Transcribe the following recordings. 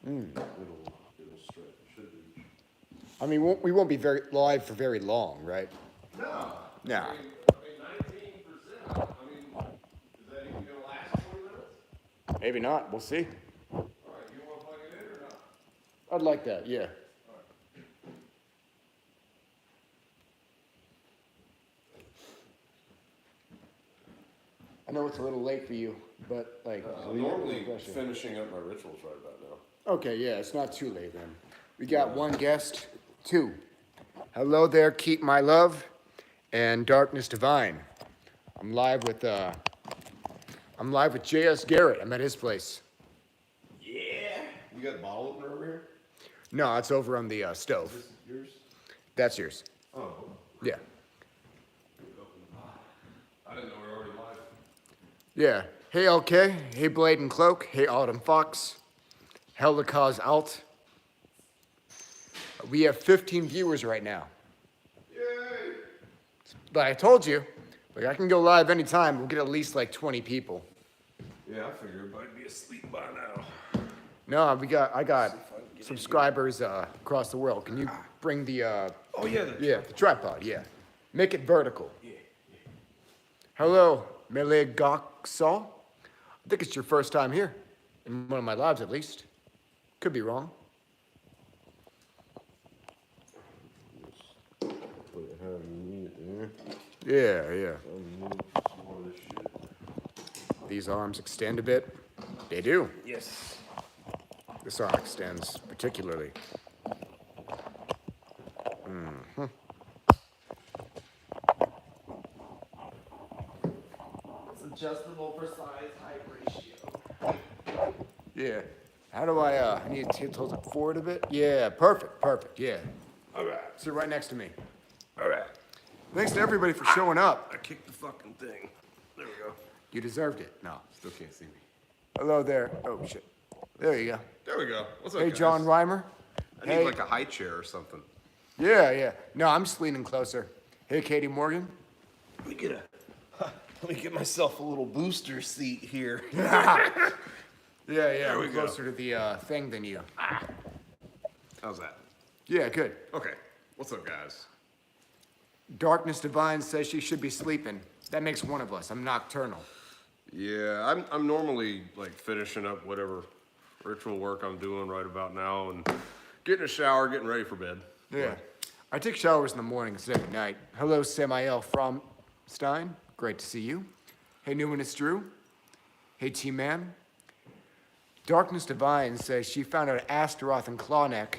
It'll stretch. It should reach. I mean, we won't be very live for very long, right? No. No. I mean, 19%. I mean, is that even gonna last 20 minutes? Maybe not. We'll see. All right, you want to plug it in or not? I'd like that, yeah. All right. I know it's a little late for you, but like. I'm normally finishing up my rituals right about now. Okay, yeah, it's not too late then. We got one guest, two. Hello there, Keep My Love and Darkness Divine. I'm live with J.S. Garrett. I'm at his place. Yeah. You got a bottle opener over here? No, it's over on the stove. Is this yours? That's yours. Oh. Yeah. I didn't know we were already live. Yeah. Hey, LK. Hey, Blade and Cloak. Hey, Autumn Fox. Helicause Alt. We have 15 viewers right now. Yay! But I told you, like I can go live anytime. We'll get at least like 20 people. Yeah, I figured everybody'd be asleep by now. No, I got subscribers across the world. Can you bring the Oh yeah. the tripod? Yeah, make it vertical. Yeah. Hello, Melee Goksaw. I think it's your first time here, in one of my lives at least. Could be wrong. Put it however you need it there. Yeah. More of this shit. These arms extend a bit. They do. Yes. This arm extends particularly. It's adjustable for size, height ratio. Yeah. How do I need to tilt it forward a bit? Yeah, perfect, yeah. All right. Sit right next to me. All right. Thanks to everybody for showing up. I kicked the fucking thing. There we go. You deserved it. No. Still can't see me. Hello there. Oh, shit. There you go. There we go. What's up, Hey, guys? John Reimer. I Hey. need like a high chair or something. Yeah. No, I'm just leaning closer. Hey, Katie Morgan. Let me get myself a little booster seat here. Yeah, we I'm go. closer to the thing than you. How's that? Yeah, good. Okay. What's up, guys? Darkness Divine says she should be sleeping. That makes one of us. I'm nocturnal. Yeah, I'm normally like finishing up whatever ritual work I'm doing right about now and getting a shower, getting ready for bed. Yeah. I take showers in the morning instead of at night. Hello, Samael from Stein. Great to see you. Hey, Newman, it's Drew. Hey, T-Man. Darkness Divine says she found out Astaroth and Clawneck.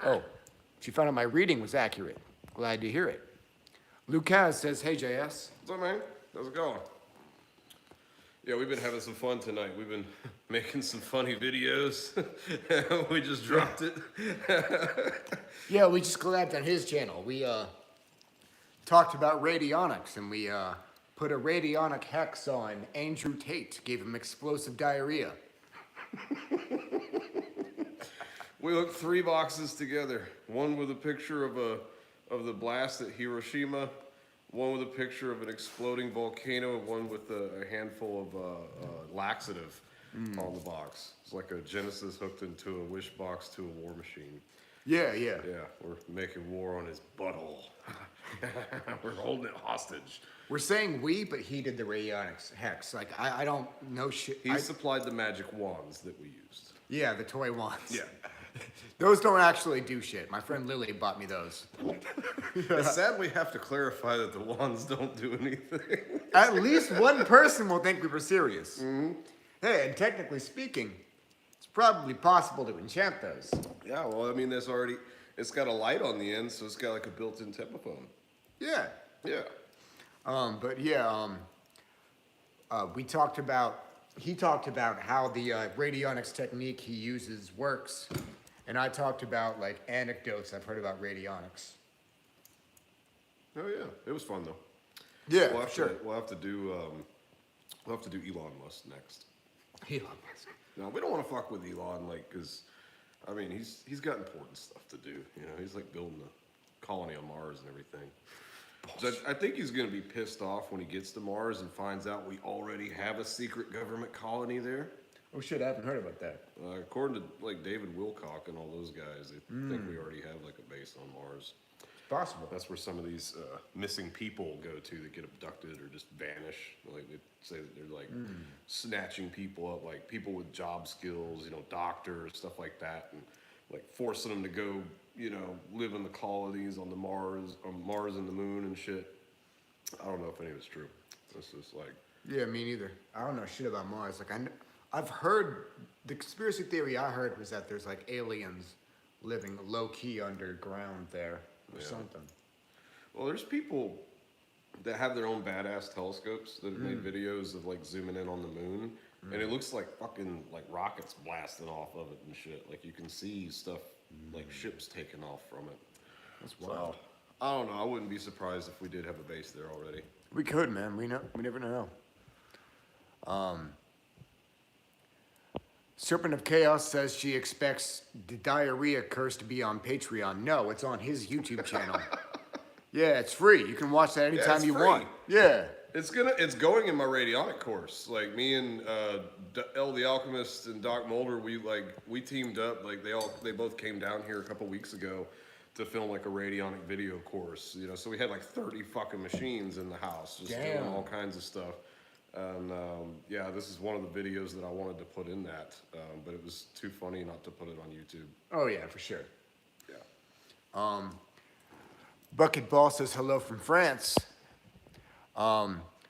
Oh, she found out my reading was accurate. Glad to hear it. Lucas says, hey, JS. What's up, man? How's it going? Yeah, we've been having some fun tonight. We've been making some funny videos. We just dropped it. Yeah, we just collabed on his channel. We talked about radionics, and we put a radionic hex on Andrew Tate, gave him explosive diarrhea. We hooked 3 boxes together. One with a picture of the blast at Hiroshima, one with a picture of an exploding volcano, and one with a handful of laxative on the box. It's like a Genesis hooked into a wish box to a war machine. Yeah. Yeah, we're making war on his butthole. We're holding it hostage. We're saying we, but he did the radionics hex. Like, I don't know shit. He supplied the magic wands that we used. Yeah, the toy wands. Yeah. Those don't actually do shit. My friend Lily bought me those. Sadly, have to clarify that the wands don't do anything. At least one person will think we were serious. Mm-hmm. Hey, and technically speaking, it's probably possible to enchant those. Yeah, well, I mean, it's got a light on the end, so it's got like a built-in telephone. Yeah. Yeah. He talked about how the radionics technique he uses works, and I talked about like anecdotes I've heard about radionics. Oh yeah, it was fun though. Yeah, We'll have sure. to do Elon Musk next. Elon Musk. No, we don't want to fuck with Elon, like, cause, I mean, he's got important stuff to do. You know, he's like building a colony on Mars and everything. So I think he's gonna be pissed off when he gets to Mars and finds out we already have a secret government colony there. Oh shit, I haven't heard about that. According to like David Wilcock and all those guys, they think we already have like a base on Mars. It's possible. That's where some of these missing people go to that get abducted or just vanish. Like they say that they're like snatching people up, like people with job skills, you know, doctors, stuff like that, and like forcing them to go, you know, live in the colonies on Mars and the moon and shit. I don't know if any of it's true. It's just like, Yeah, me neither. I don't know shit about Mars. Like I've heard the conspiracy theory I heard was that there's like aliens living low key underground there or something. well, there's people that have their own badass telescopes that have made videos of like zooming in on the moon, and it looks like fucking like rockets blasting off of it and shit. Like you can see stuff like ships taking off from it. That's wild. So, I don't know. I wouldn't be surprised if we did have a base there already. We could, man. We never know. Serpent of Chaos says she expects the diarrhea curse to be on Patreon. No, it's on his YouTube channel. Yeah, it's free. You can watch that anytime it's you free. want. Yeah. It's going in my radionic course. Like me and El the Alchemist and Doc Mulder, we teamed up. Like they both came down here a couple weeks ago to film like a radionic video course. You know, so we had like 30 fucking machines in the house, just doing all kinds of stuff. And yeah, this is one of the videos that I wanted to put in that, but it was too funny not to put it on YouTube. Oh yeah, for sure. Yeah. Bucket Ball says hello from France.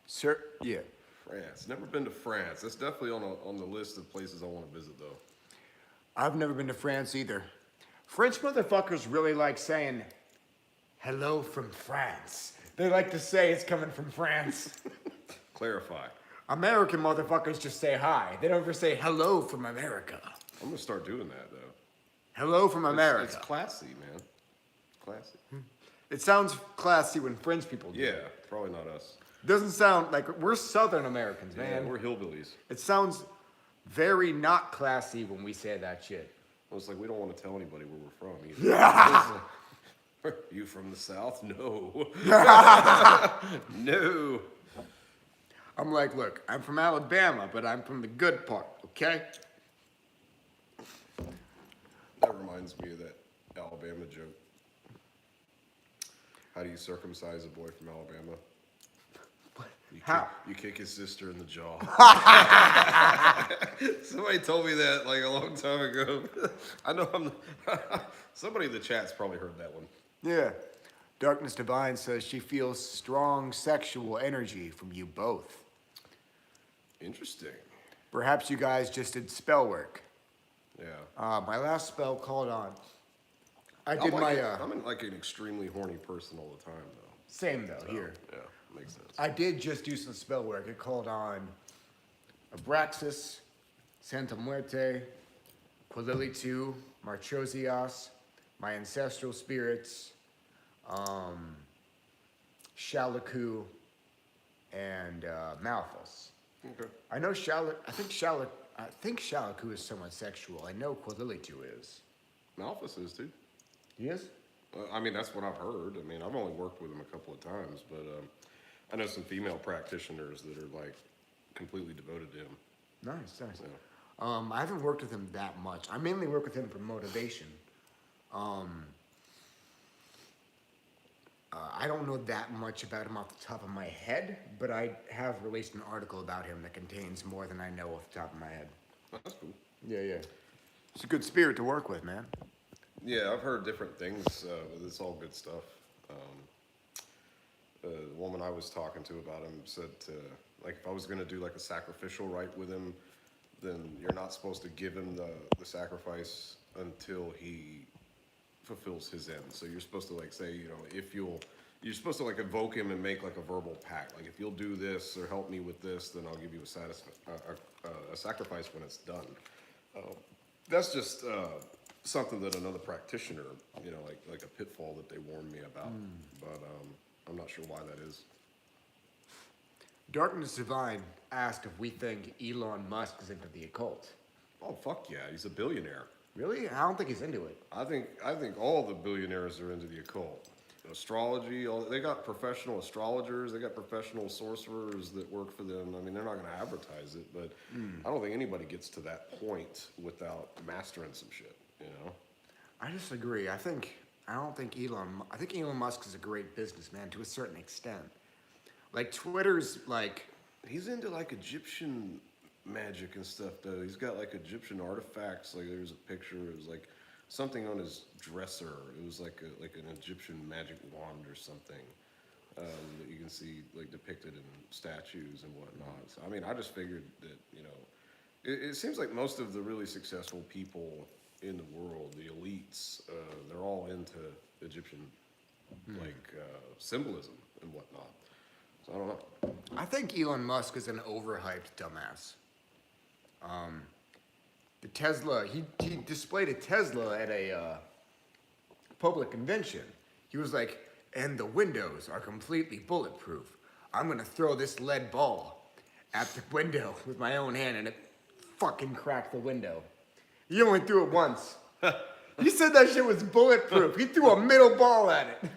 Sir, yeah. France. Never been to France. That's definitely on the list of places I want to visit though. I've never been to France either. French motherfuckers really like saying hello from France. They like to say it's coming from France. Clarify. American motherfuckers just say hi. They don't ever say hello from America. I'm gonna start doing that though. Hello from America. It's classy, man. Classy. It sounds classy when French people do Yeah, it. probably not us. Doesn't sound like we're Southern Americans, Yeah, man. we're hillbillies. It sounds very not classy when we say that shit. Well, it's like we don't want to tell anybody where we're from either. Are you from the South? No. No. I'm like, look, I'm from Alabama, but I'm from the good part, okay? That reminds me of that Alabama joke. How do you circumcise a boy from Alabama? How? You kick his sister in the jaw. Somebody told me that like a long time ago. I know somebody in the chat's probably heard that one. Yeah. Darkness Divine says she feels strong sexual energy from you both. Interesting. Perhaps you guys just did spell work. Yeah. My last spell called on. I'm like an extremely horny person all the time though. Same though, here. Yeah, makes sense. I did just do some spell work. It called on Abraxas, Santa Muerte, Quililitu, Marchosias, my ancestral spirits, Shalaku, and Malthus. Okay. I know I think Shalaku is somewhat sexual. I know Quililitu is. Malthus is too. He is? I mean, that's what I've heard. I mean, I've only worked with him a couple of times, but I know some female practitioners that are like completely devoted to him. Nice, nice. So. I haven't worked with him that much. I mainly work with him for motivation. I don't know that much about him off the top of my head, but I have released an article about him that contains more than I know off the top of my head. That's cool. Yeah, yeah. It's a good spirit to work with, man. Yeah, I've heard different things. It's all good stuff. The woman I was talking to about him said, like, if I was going to do like a sacrificial rite with him, then you're not supposed to give him the sacrifice until he fulfills his end. So you're supposed to like say, you know, you're supposed to like evoke him and make like a verbal pact. Like if you'll do this or help me with this, then I'll give you a sacrifice when it's done. That's just something that another practitioner, you know, like a pitfall that they warned me about. But I'm not sure why that is. Darkness Divine asked if we think Elon Musk is into the occult. Oh fuck yeah, he's a billionaire. Really? I don't think he's into it. I think all the billionaires are into the occult. astrology. They got professional astrologers. They got professional sorcerers that work for them. I mean, they're not going to advertise it, but I don't think anybody gets to that point without mastering some shit. You know. I disagree. I think Elon Musk is a great businessman to a certain extent. Like Twitter's like He's into like Egyptian magic and stuff though. He's got like Egyptian artifacts. Like there's a picture. It was like something on his dresser. It was like an Egyptian magic wand or something that you can see like depicted in statues and whatnot. So I mean, I just figured that it seems like most of the really successful people in the world, the elites, they're all into Egyptian like symbolism and whatnot. So I don't know. I think Elon Musk is an overhyped dumbass. The Tesla, he displayed a Tesla at a public convention. He was like, and the windows are completely bulletproof. I'm gonna throw this lead ball at the window with my own hand and it fucking cracked the window. He only threw it once. He said that shit was bulletproof. He threw a middle ball at it.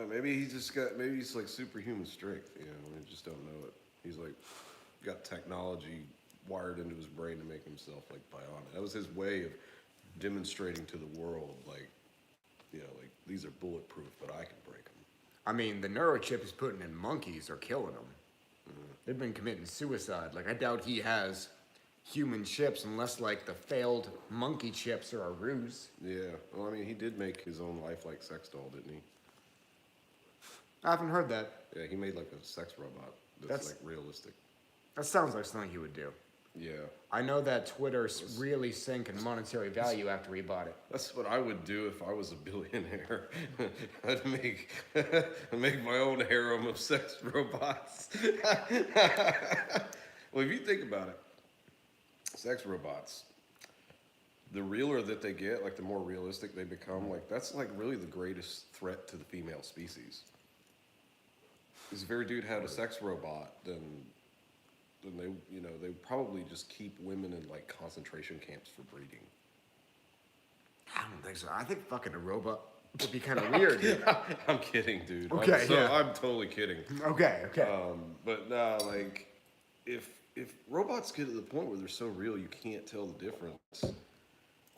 Maybe he's like superhuman strength, you know, we just don't know it. He's like, got technology wired into his brain to make himself like bionic. That was his way of demonstrating to the world, like, you know, like these are bulletproof, but I can break them. I mean, the neurochip he's putting in monkeys are killing them. They've been committing suicide. Like, I doubt he has human chips unless, like, the failed monkey chips are a ruse. Yeah, well, I mean, he did make his own lifelike sex doll, didn't he? I haven't heard that. Yeah, he made like a sex robot that's like realistic. That sounds like something he would do. Yeah. I know that Twitter's really sank in monetary value after he bought it. That's what I would do if I was a billionaire. I'd make my own harem of sex robots. Well, if you think about it, sex robots, the realer that they get, like the more realistic they become, like that's like really the greatest threat to the female species. If a very dude had a sex robot, then they, you know, they probably just keep women in like concentration camps for breeding. I don't think so. I think fucking a robot would be kind of weird. Dude. I'm kidding, dude. Okay, yeah. I'm totally kidding. Okay. But nah, like, if robots get to the point where they're so real you can't tell the difference,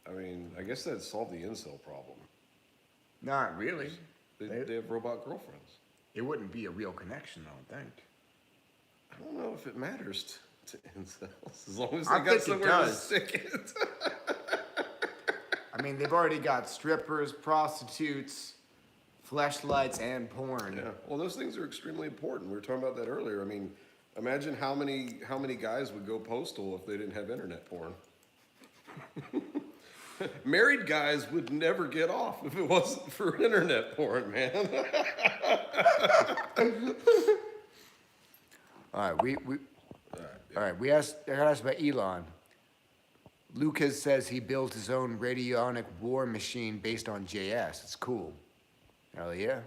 I mean, I guess that'd solve the incel problem. Not really. They have robot girlfriends. It wouldn't be a real connection, I don't think. I don't know if it matters to incels, as long as I they got think it somewhere to does. stick it. I mean, they've already got strippers, prostitutes, fleshlights, and porn. Yeah, well, those things are extremely important. We were talking about that earlier. I mean, imagine how many guys would go postal if they didn't have internet porn. Married guys would never get off if it wasn't for internet porn, man. All right, I got asked about Elon. Lucas says he built his own radionic war machine based on JS. It's cool. Hell yeah.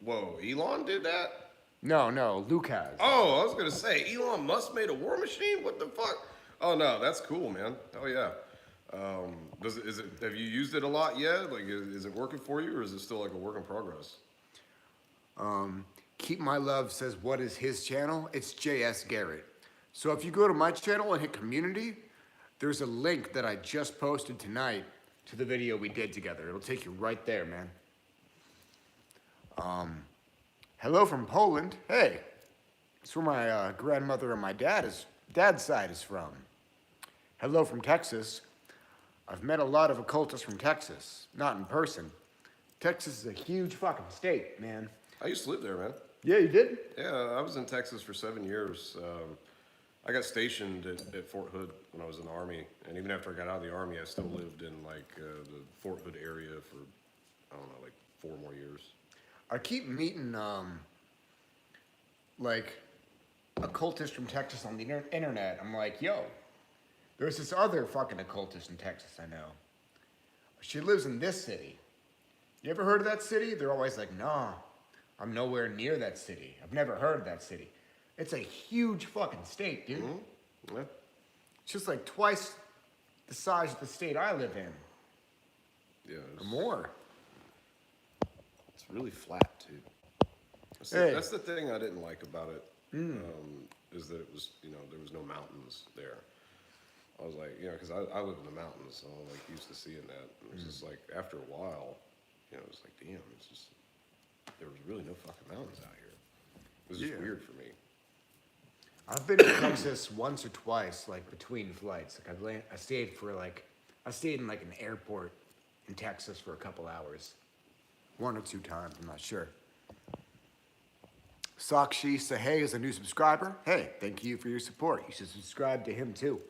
Whoa, Elon did that? No, Luke has. Oh, I was gonna say Elon Musk made a war machine. What the fuck? Oh no, that's cool, man. Hell yeah. Have you used it a lot yet? Like, is it working for you, or is it still like a work in progress? Keep My Love says, what is his channel? It's JS Garrett. So if you go to my channel and hit community, there's a link that I just posted tonight to the video we did together. It'll take you right there, man. Hello from Poland. Hey, it's where my grandmother and my dad's side is from. Hello from Texas. I've met a lot of occultists from Texas, not in person. Texas is a huge fucking state, man. I used to live there, man. Yeah, you did? Yeah, I was in Texas for 7 years. I got stationed at Fort Hood when I was in the Army, and even after I got out of the Army, I still lived in like the Fort Hood area for, I don't know, like 4 more years. I keep meeting, like, occultists from Texas on the internet. I'm like, yo, there's this other fucking occultist in Texas I know. She lives in this city. You ever heard of that city? They're always like, nah, I'm nowhere near that city. I've never heard of that city. It's a huge fucking state, dude. Mm-hmm. Yeah. It's just like twice the size of the state I live in. Yeah. Or more. It's It's really flat too. Hey. That's the thing I didn't like about it. Is that it was, there was no mountains there. I was like, because I live in the mountains, so I'm like used to seeing that. And it was just like after a while, it was like, damn, it's just there was really no fucking mountains out here. It was just weird for me. I've been to Texas once or twice, like between flights. Like I stayed in like an airport in Texas for a couple hours. One or two times, I'm not sure. Sakshi Sahay is a new subscriber. Hey, thank you for your support. You should subscribe to him too.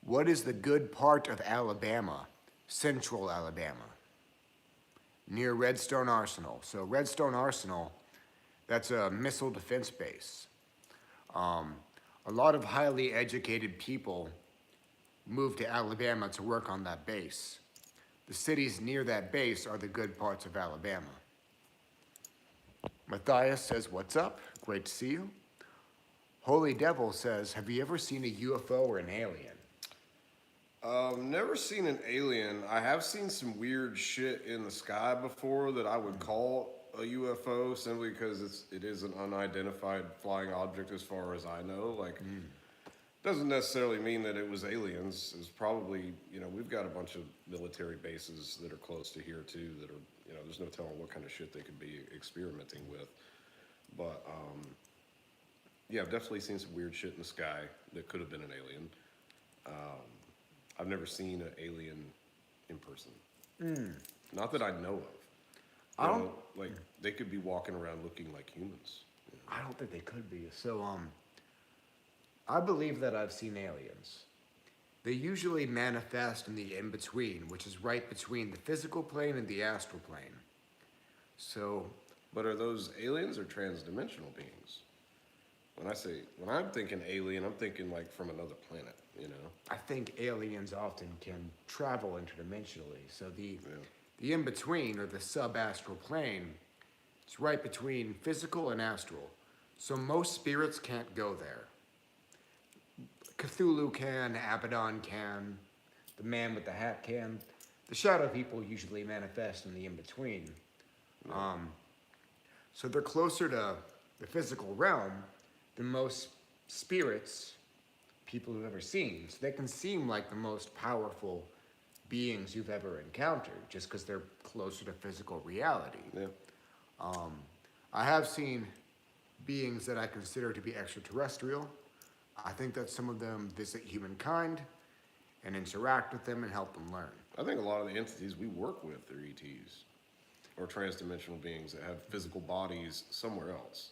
What is the good part of Alabama? Central Alabama. Near Redstone Arsenal. So Redstone Arsenal, that's a missile defense base. A lot of highly educated people moved to Alabama to work on that base. The cities near that base are the good parts of Alabama. Matthias says, what's up? Great to see you. Holy Devil says, have you ever seen a UFO or an alien? Never seen an alien. I have seen some weird shit in the sky before that I would call a UFO simply because it is an unidentified flying object as far as I know. Like, doesn't necessarily mean that it was aliens. It's probably, we've got a bunch of military bases that are close to here too that are, there's no telling what kind of shit they could be experimenting with. But, yeah, I've definitely seen some weird shit in the sky that could have been an alien. I've never seen an alien in person. Not that I know of. I don't like they could be walking around looking like humans. I don't think they could be. So, I believe that I've seen aliens. They usually manifest in the in-between, which is right between the physical plane and the astral plane. So, But are those aliens or transdimensional beings? When I'm thinking alien, I'm thinking like from another planet, I think aliens often can travel interdimensionally. So the in-between, or the sub-astral plane, it's right between physical and astral. So most spirits can't go there. Cthulhu can, Abaddon can, the man with the hat can. The shadow people usually manifest in the in-between. So they're closer to the physical realm than most spirits people have ever seen. So they can seem like the most powerful beings you've ever encountered just because they're closer to physical reality. Yeah. I have seen beings that I consider to be extraterrestrial. I think that some of them visit humankind and interact with them and help them learn. I think a lot of the entities we work with are ETs or transdimensional beings that have physical bodies somewhere else.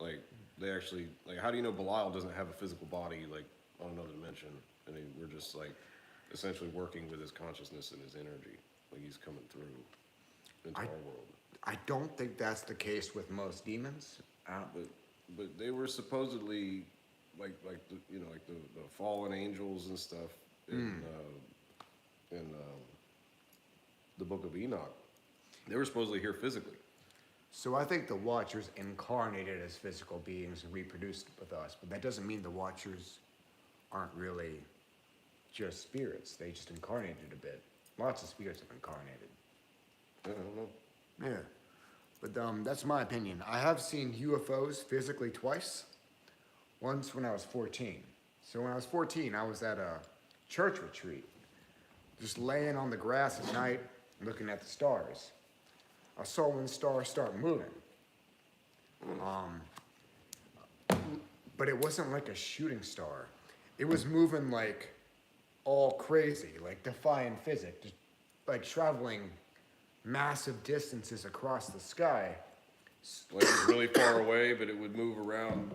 Like they actually, like, how do you know Belial doesn't have a physical body like on another dimension? I mean, we're just like essentially working with his consciousness and his energy, like he's coming through into our world. I don't think that's the case with most demons. But they were supposedly like the fallen angels and stuff in the Book of Enoch. They were supposedly here physically. So I think the Watchers incarnated as physical beings and reproduced with us, but that doesn't mean the Watchers aren't really just spirits. They just incarnated a bit. Lots of spirits have incarnated. I don't know. Yeah, but that's my opinion. I have seen UFOs physically twice. Once when I was 14. So when I was 14, I was at a church retreat, just laying on the grass at night, looking at the stars. I saw one star start moving. But it wasn't like a shooting star. It was moving like all crazy, like defying physics, just like traveling massive distances across the sky. Like it was really far away, but it would move around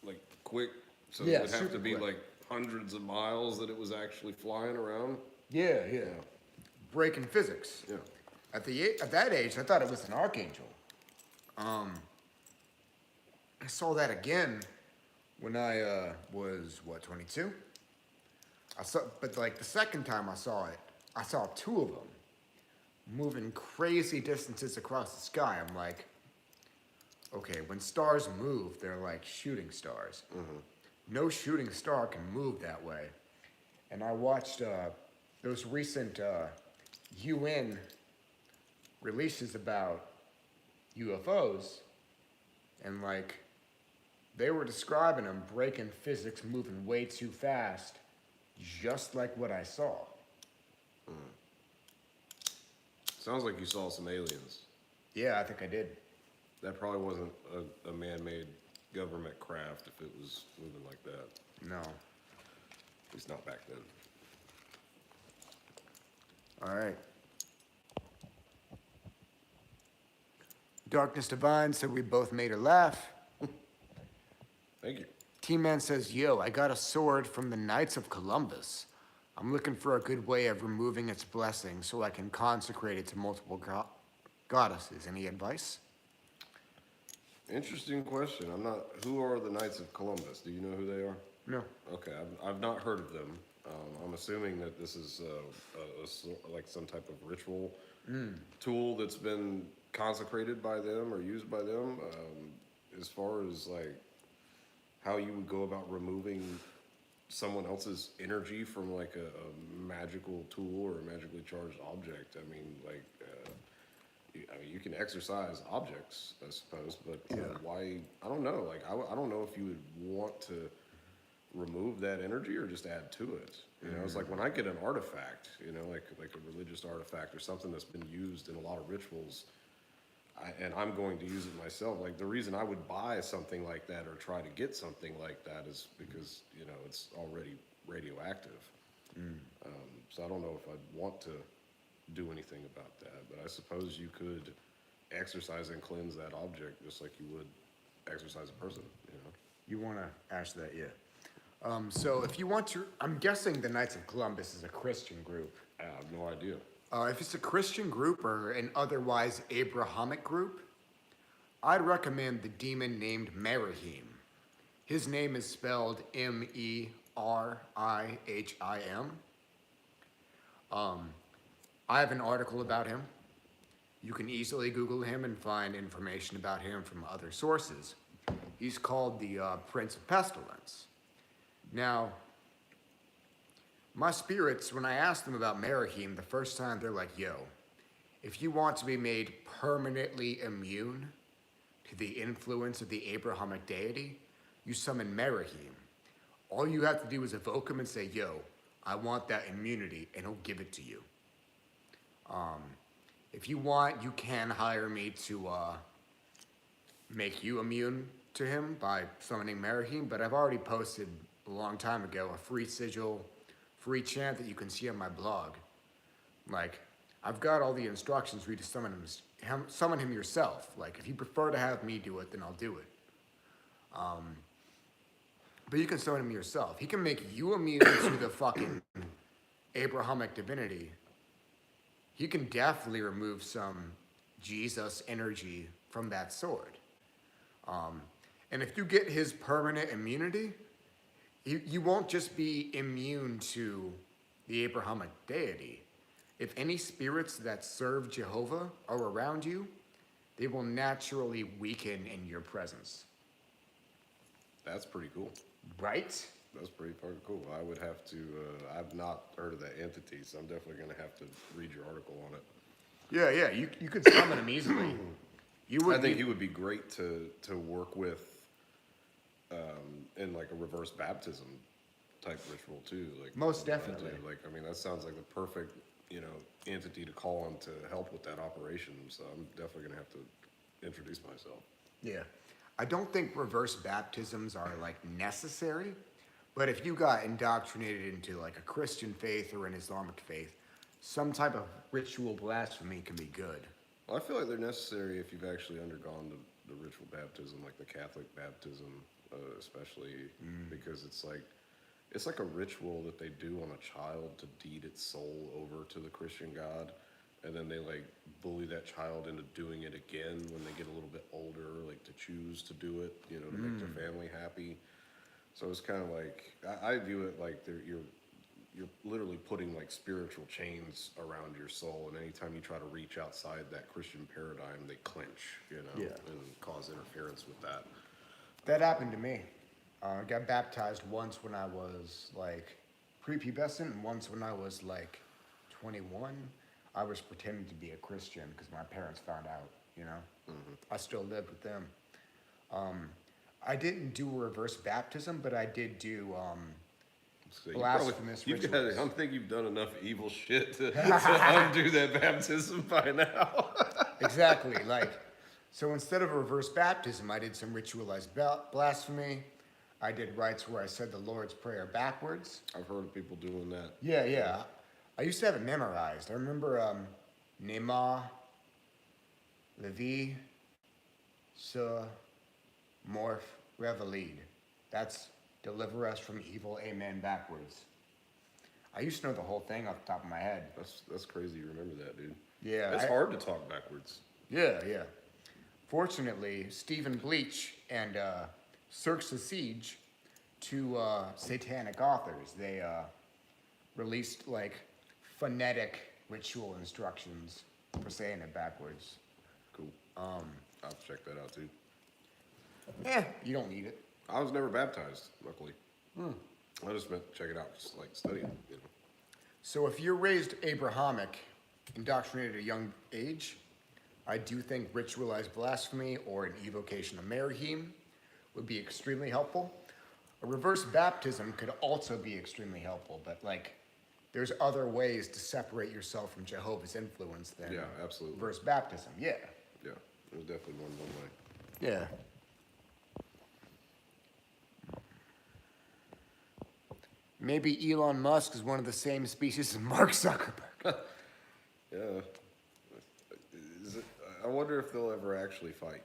like quick. So it would have to be quick. like hundreds of miles that it was actually flying around. Yeah. Breaking physics. Yeah. At that age, I thought it was an archangel. I saw that again when I was 22. But like the second time I saw it, I saw two of them moving crazy distances across the sky. I'm like, okay, when stars move, they're like shooting stars. No shooting star can move that way. And I watched those recent UN releases about UFOs, and like they were describing them breaking physics, moving way too fast, just like what I saw. Sounds like you saw some aliens. Yeah, I think I did. That probably wasn't a man-made government craft if it was moving like that. No. At least not back then. All right. Darkness Divine said we both made her laugh. Thank you. T-Man says, yo, I got a sword from the Knights of Columbus. I'm looking for a good way of removing its blessing so I can consecrate it to multiple goddesses. Any advice? Interesting question. I'm not. Who are the Knights of Columbus? Do you know who they are? No. Okay, I've not heard of them. I'm assuming that this is like some type of ritual tool that's been consecrated by them or used by them. As far as like how you would go about removing someone else's energy from like a magical tool or a magically charged object. I mean, like, you can exercise objects, I suppose, but why? I don't know. Like, I don't know if you would want to remove that energy or just add to it. You know, it's like when I get an artifact, you know, like a religious artifact or something that's been used in a lot of rituals, and I'm going to use it myself. Like the reason I would buy something like that or try to get something like that is because, you know, it's already radioactive. So I don't know if I'd want to do anything about that, but I suppose you could exercise and cleanse that object just like you would exercise a person, you know? You want to ask that, yeah. So if you want to, I'm guessing the Knights of Columbus is a Christian group. I have no idea. If it's a Christian group or an otherwise Abrahamic group, I'd recommend the demon named Merihim. His name is spelled Merihim. I have an article about him. You can easily Google him and find information about him from other sources. He's called the Prince of Pestilence. Now, my spirits, when I asked them about Merihim the first time, they're like, yo, if you want to be made permanently immune to the influence of the Abrahamic deity, you summon Merihim. All you have to do is evoke him and say, yo, I want that immunity, and he'll give it to you. If you want, you can hire me to make you immune to him by summoning Merihim, but I've already posted a long time ago a free sigil, free chant that you can see on my blog. Like, I've got all the instructions for you to summon him yourself. Like, if you prefer to have me do it, then I'll do it. But you can summon him yourself. He can make you immune to the fucking Abrahamic divinity. He can definitely remove some Jesus energy from that sword. And if you get his permanent immunity, you won't just be immune to the Abrahamic deity. If any spirits that serve Jehovah are around you, they will naturally weaken in your presence. That's pretty cool. Right? That's pretty fucking cool. I would have to, I've not heard of that entity, so I'm definitely going to have to read your article on it. Yeah, you could summon him easily. I think he would be great to work with in like a reverse baptism type ritual too. Like Most definitely. Like, I mean, that sounds like the perfect, you know, entity to call on to help with that operation. So I'm definitely going to have to introduce myself. Yeah. I don't think reverse baptisms are like necessary, but if you got indoctrinated into like a Christian faith or an Islamic faith, some type of ritual blasphemy can be good. Well, I feel like they're necessary if you've actually undergone the ritual baptism, like the Catholic baptism, especially because it's like a ritual that they do on a child to deed its soul over to the Christian God. And then they like bully that child into doing it again when they get a little bit older, like to choose to do it, you know, to make their family happy. So it's kind of like, I view it like you're literally putting like spiritual chains around your soul. And anytime you try to reach outside that Christian paradigm, they clench, you know, and cause interference with that. That happened to me. I got baptized once when I was like prepubescent and once when I was like 21. I was pretending to be a Christian because my parents found out, you know? I still lived with them. I didn't do a reverse baptism, but I did do So you blasphemous you've got, rituals. I don't think you've done enough evil shit to undo that baptism by now. Exactly. So instead of a reverse baptism, I did some ritualized blasphemy. I did rites where I said the Lord's Prayer backwards. I've heard of people doing that. Yeah, yeah. I used to have it memorized. I remember Nema, Levi, Sa, Morph, Revelide. That's deliver us from evil, amen, backwards. I used to know the whole thing off the top of my head. That's crazy you remember that, dude. Yeah. It's hard to talk backwards. Yeah, yeah. Fortunately, Stephen Bleach and Cirque the Siege, two satanic authors, they released like phonetic ritual instructions for saying it backwards. Cool. I'll check that out too. You don't need it. I was never baptized, luckily. I just meant check it out, just like study it, you know. So if you're raised Abrahamic, indoctrinated at a young age, I do think ritualized blasphemy or an evocation of Merihim would be extremely helpful. A reverse baptism could also be extremely helpful, but like there's other ways to separate yourself from Jehovah's influence than Yeah, absolutely. reverse baptism. Yeah. Yeah, there's definitely one way. Yeah. Maybe Elon Musk is one of the same species as Mark Zuckerberg. Yeah. Is it, I wonder if they'll ever actually fight.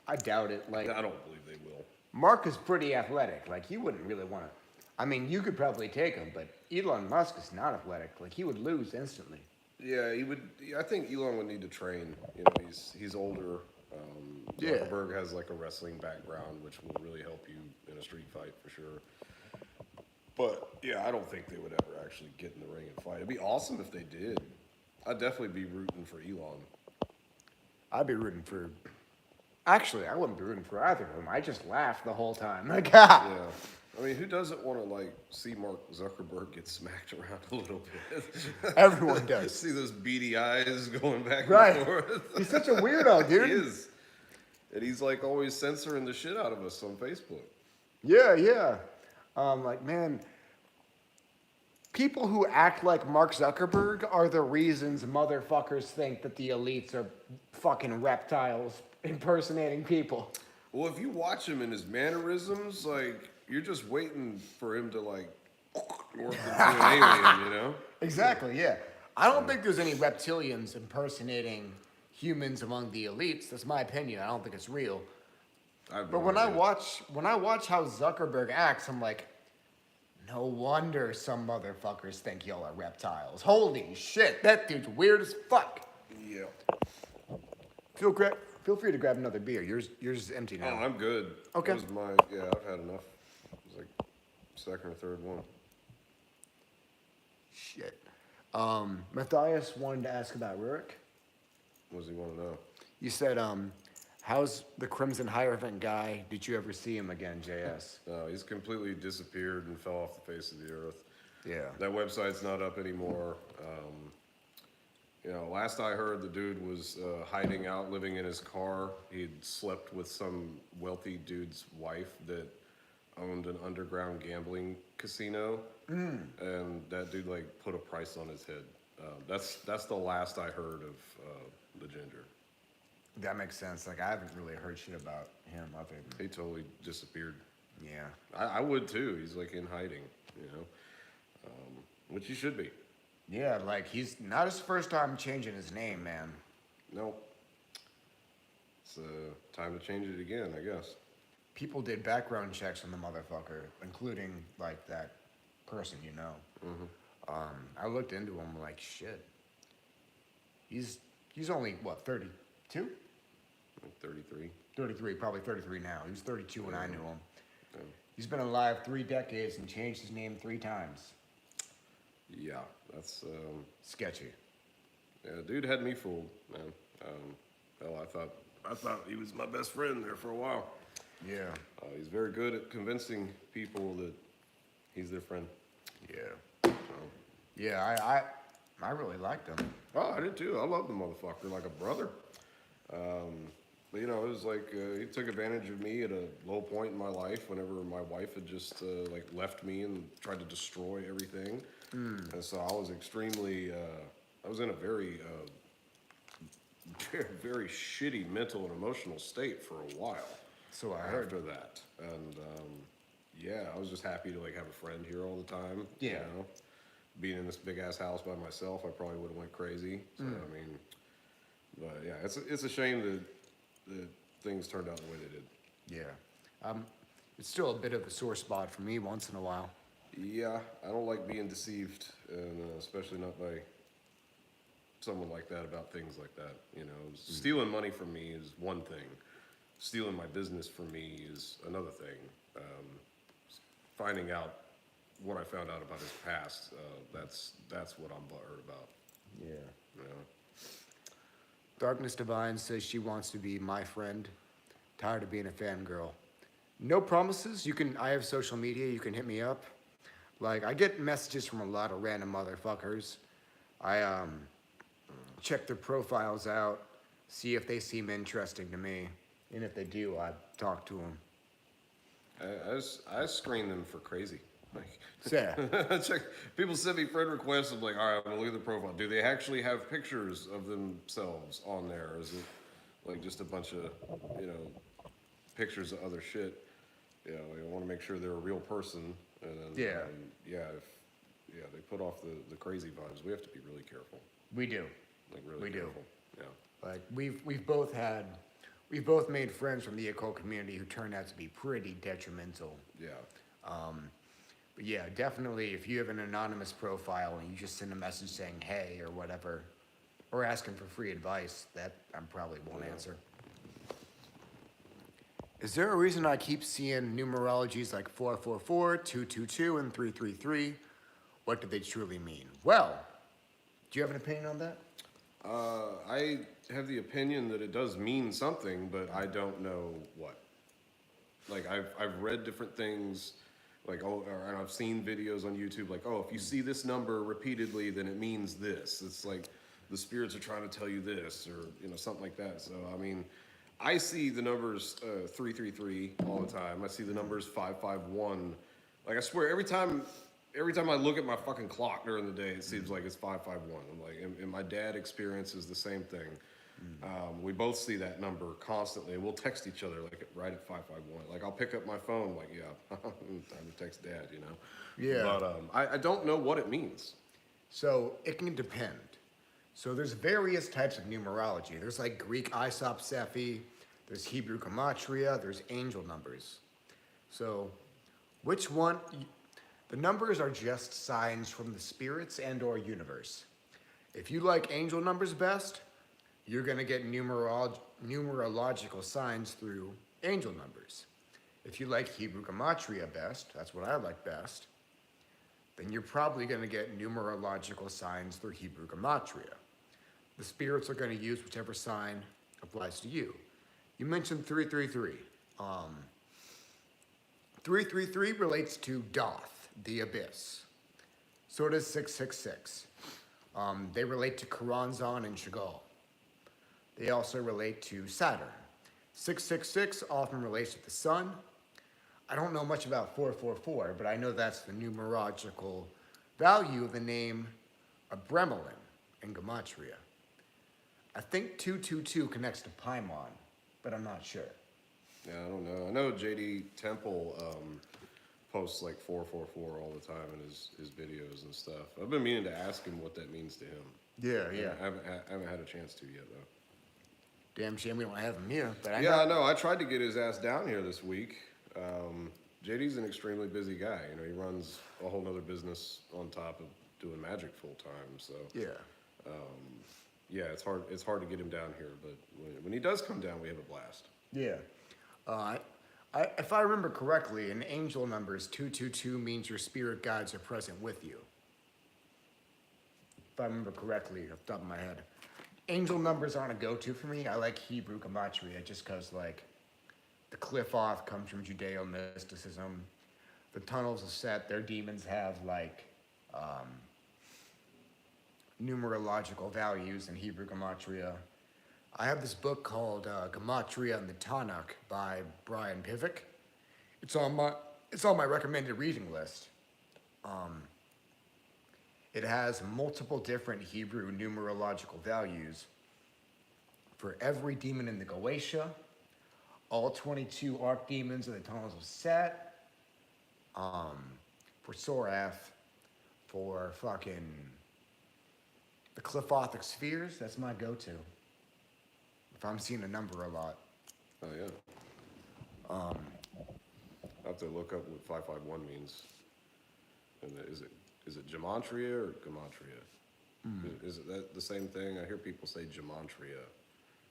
I doubt it. Like I don't believe they will. Mark is pretty athletic. Like he wouldn't really want to. I mean, you could probably take him, but Elon Musk is not athletic. Like he would lose instantly. Yeah, he would. I think Elon would need to train. You know, he's older. Yeah. Zuckerberg has like a wrestling background, which will really help you in a street fight for sure. But yeah, I don't think they would ever actually get in the ring and fight. It'd be awesome if they did. I'd definitely be rooting for Elon. I'd be rooting for. Actually, I wouldn't be rooting for either of them. I just laughed the whole time. Like, Yeah. I mean, who doesn't want to like see Mark Zuckerberg get smacked around a little bit? Everyone does. See those beady eyes going back Right. and forth. He's such a weirdo, dude. He is. And he's like always censoring the shit out of us on Facebook. Yeah, yeah. Like, man, people who act like Mark Zuckerberg are the reasons motherfuckers think that the elites are fucking reptiles impersonating people. Well, if you watch him and his mannerisms, like you're just waiting for him to like morph into an alien, you know? Exactly, yeah. I don't think there's any reptilians impersonating humans among the elites. That's my opinion. I don't think it's real. But when I watch how Zuckerberg acts, I'm like, no wonder some motherfuckers think y'all are reptiles. Holy shit, that dude's weird as fuck. Yeah. Feel free to grab another beer. Yours is empty Oh, now. I'm good. Okay. That was yeah, I've had enough. It was like second or third one. Shit. Matthias wanted to ask about Rurik. What does he want to know? You said, how's the Crimson Hierophant guy? Did you ever see him again, JS? No, he's completely disappeared and fell off the face of the earth. Yeah. That website's not up anymore. You know, last I heard, the dude was hiding out, living in his car. He'd slept with some wealthy dude's wife that owned an underground gambling casino, and that dude like put a price on his head. That's the last I heard of the ginger. That makes sense. Like, I haven't really heard shit about him other than... He totally disappeared. Yeah. I would too. He's like in hiding, you know, which he should be. Yeah, like, he's not his first time changing his name, man. No. It's time to change it again, I guess. People did background checks on the motherfucker, including, like, that person you know. I looked into him, like, shit. He's only, what, 32? Like 33. 33, probably 33 now. He was 32 when I knew him. Yeah. He's been alive 3 decades and changed his name 3 times. Yeah, that's Sketchy. yeah. Dude had me fooled, man. Hell, I thought he was my best friend there for a while. Yeah. He's very good at convincing people that he's their friend. Yeah. So, Yeah, I really liked him. Oh, I did too. I love the motherfucker like a brother. But, you know, it was like he took advantage of me at a low point in my life whenever my wife had just like left me and tried to destroy everything. And so I was extremely, I was in a very, very shitty mental and emotional state for a while. So I heard. After that, and yeah, I was just happy to like have a friend here all the time. Yeah. You know, being in this big ass house by myself, I probably would have went crazy. So I mean, but yeah, it's a shame that things turned out the way they did. Yeah. It's still a bit of a sore spot for me once in a while. Yeah, I don't like being deceived, and especially not by someone like that about things like that. You know, stealing money from me is one thing. Stealing my business from me is another thing. Finding out what I found out about his past, that's what I'm butthurt about. Yeah. You know? Darkness Divine says she wants to be my friend. Tired of being a fangirl. No promises. I have social media. You can hit me up. Like, I get messages from a lot of random motherfuckers. I check their profiles out, see if they seem interesting to me. And if they do, I talk to them. I screen them for crazy. Like, Yeah. check. People send me friend requests. I'm like, all right, I'm gonna look at the profile. Do they actually have pictures of themselves on there? Or is it like just a bunch of, you know, pictures of other shit? You know, I want to make sure they're a real person. And then, Yeah. If they put off the crazy vibes, we have to be really careful. We do. Like really We do. careful. Yeah. Like, we've both made friends from the occult community who turned out to be pretty detrimental. Yeah. But yeah, definitely, if you have an anonymous profile and you just send a message saying hey or whatever, or asking for free advice, that I probably won't answer. Is there a reason I keep seeing numerologies like 444, 222, and 333? What do they truly mean? Well, do you have an opinion on that? I have the opinion that it does mean something, but I don't know what. Like I've read different things, like and I've seen videos on YouTube, like if you see this number repeatedly, then it means this. It's like the spirits are trying to tell you this, or you know something like that. So I mean, I see the numbers 333 all the time. I see the numbers 551. Like I swear, every time I look at my fucking clock during the day, it seems like it's 551. I'm like, and my dad experiences the same thing. We both see that number constantly. We'll text each other like right at 551. Like I'll pick up my phone, like time to text dad, you know. Yeah. But I don't know what it means. So it can depend. So there's various types of numerology. There's like Greek isopsephy, there's Hebrew gematria, there's angel numbers. So which one? The numbers are just signs from the spirits and or universe. If you like angel numbers best, you're gonna get numerological signs through angel numbers. If you like Hebrew gematria best, that's what I like best, then you're probably gonna get numerological signs through Hebrew gematria. The spirits are gonna use whichever sign applies to you. You mentioned 333. 333 relates to Doth, the abyss. So does 666. They relate to Karanzan and Chagall. They also relate to Saturn. 666 often relates to the sun. I don't know much about 444, but I know that's the numerological value of the name Abremelin in Gematria. I think 222 connects to Paimon, but I'm not sure. Yeah, I don't know. I know JD Temple posts like 444 all the time in his videos and stuff. I've been meaning to ask him what that means to him. Yeah. I haven't had a chance to yet though. Damn shame we don't have him here. But I know. I tried to get his ass down here this week. JD's an extremely busy guy. You know, he runs a whole nother business on top of doing Magick full time. So yeah, it's hard to get him down here. But when he does come down, we have a blast. Yeah. If I remember correctly, in angel numbers, 222 means your spirit guides are present with you. If I remember correctly, off the top of my head. Angel numbers aren't a go-to for me. I like Hebrew gematria just because, like, the cliff off comes from Judeo-mysticism. The tunnels of Set, their demons have, like, numerological values in Hebrew Gematria. I have this book called Gematria and the Tanakh by Brian Pivick. It's on my recommended reading list. It has multiple different Hebrew numerological values for every demon in the Goetia, all 22 archdemons of the tunnels of Set, for Sorath, for fucking the Cliffothic spheres. That's my go-to. If I'm seeing a number a lot. Oh, yeah. I'll have to look up what 551 means. And is it gematria or gematria? Is it that the same thing? I hear people say gematria.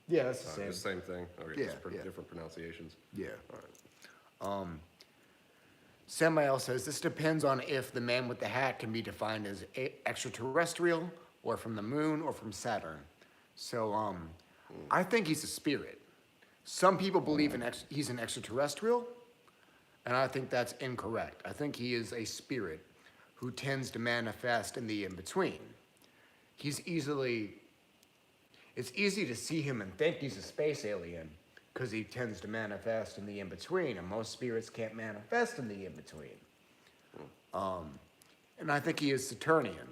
Yeah, that's the same. The same thing? Okay, Yeah, just yeah. different pronunciations. Yeah. All right. Samael says this depends on if the man with the hat can be defined as extraterrestrial or from the moon or from Saturn. So I think he's a spirit. Some people believe he's an extraterrestrial, and I think that's incorrect. I think he is a spirit who tends to manifest in the in-between. It's easy to see him and think he's a space alien because he tends to manifest in the in-between, and most spirits can't manifest in the in-between. And I think he is Saturnian.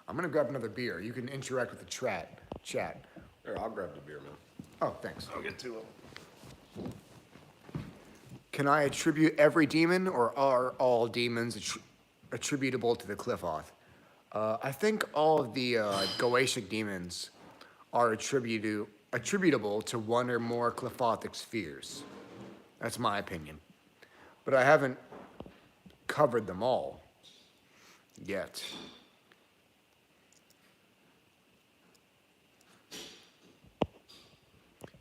I'm gonna grab another beer. You can interact with the chat. Here, I'll grab the beer, man. Oh, thanks. I'll get to it. Can I attribute every demon, or are all demons attributable to the Cliffoth? I think all of the Goetic demons are attributable to one or more Cliffothic spheres. That's my opinion. But I haven't covered them all yet.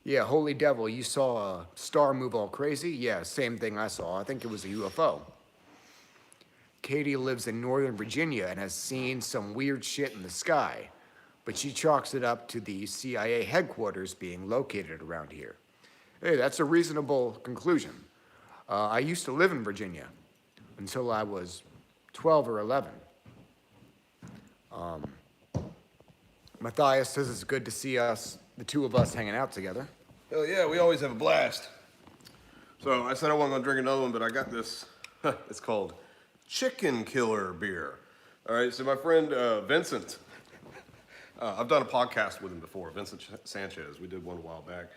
Yeah, Holy Devil, you saw a star move all crazy? Yeah, same thing I saw. I think it was a UFO. Katie lives in Northern Virginia and has seen some weird shit in the sky, but she chalks it up to the CIA headquarters being located around here. Hey, that's a reasonable conclusion. I used to live in Virginia until I was 12 or 11. Matthias says it's good to see the two of us hanging out together. Hell yeah, we always have a blast. So I said I wasn't gonna drink another one, but I got this. It's called Chicken Killer beer. All right, so my friend Vincent, I've done a podcast with him before, Vincent Sanchez. We did one a while back.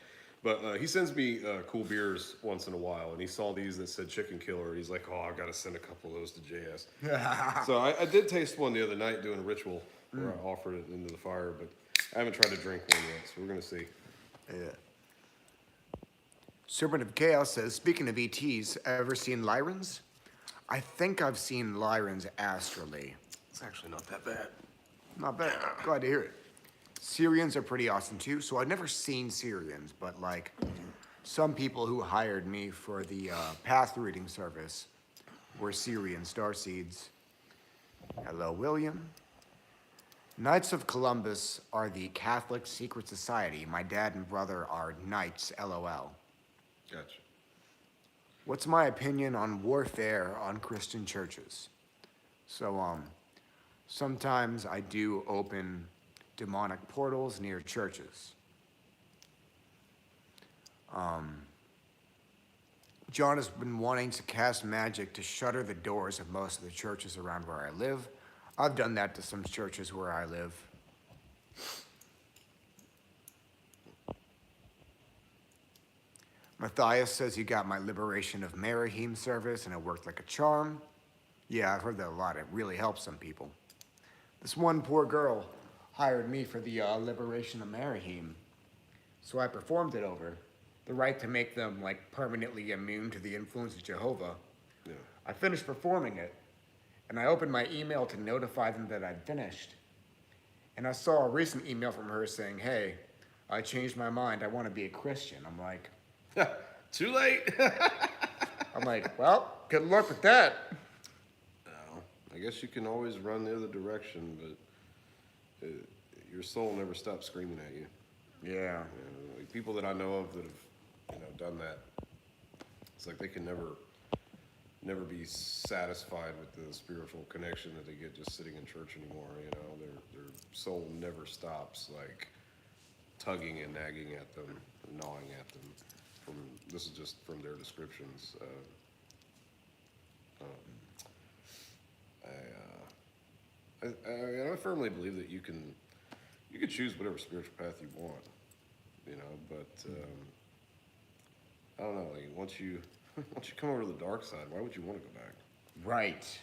But he sends me cool beers once in a while, and he saw these that said Chicken Killer. He's like, oh, I've got to send a couple of those to JS. So I did taste one the other night doing a ritual where I offered it into the fire, but I haven't tried to drink one yet, so we're going to see. Yeah. Serpent of Chaos says, speaking of ETs, ever seen Lyrans? I think I've seen Lyrans astrally. It's actually not that bad. Not bad. Glad to hear it. Syrians are pretty awesome too. So I've never seen Syrians, but like some people who hired me for the path reading service were Syrian starseeds. Hello, William. Knights of Columbus are the Catholic secret society. My dad and brother are Knights, LOL. Gotcha. What's my opinion on warfare on Christian churches? So, sometimes I do open demonic portals near churches. John has been wanting to cast magic to shutter the doors of most of the churches around where I live. I've done that to some churches where I live. Matthias says you got my Liberation of Merahim service and it worked like a charm. Yeah, I've heard that a lot. It really helps some people. This one poor girl hired me for the Liberation of Merahim. So I performed it over. The rite to make them like permanently immune to the influence of Jehovah. Yeah. I finished performing it, and I opened my email to notify them that I'd finished. And I saw a recent email from her saying, hey, I changed my mind. I want to be a Christian. I'm like, too late. I'm like, well, good luck with that. No, I guess you can always run the other direction, but your soul never stops screaming at you. Yeah. Like people that I know of that have, done that, it's like they can never never be satisfied with the spiritual connection that they get just sitting in church anymore. You know, their soul never stops like tugging and nagging at them, gnawing at them. This is just from their descriptions. I firmly believe that you can choose whatever spiritual path you want, you know. But I don't know. Like once you come over to the dark side, why would you want to go back? Right.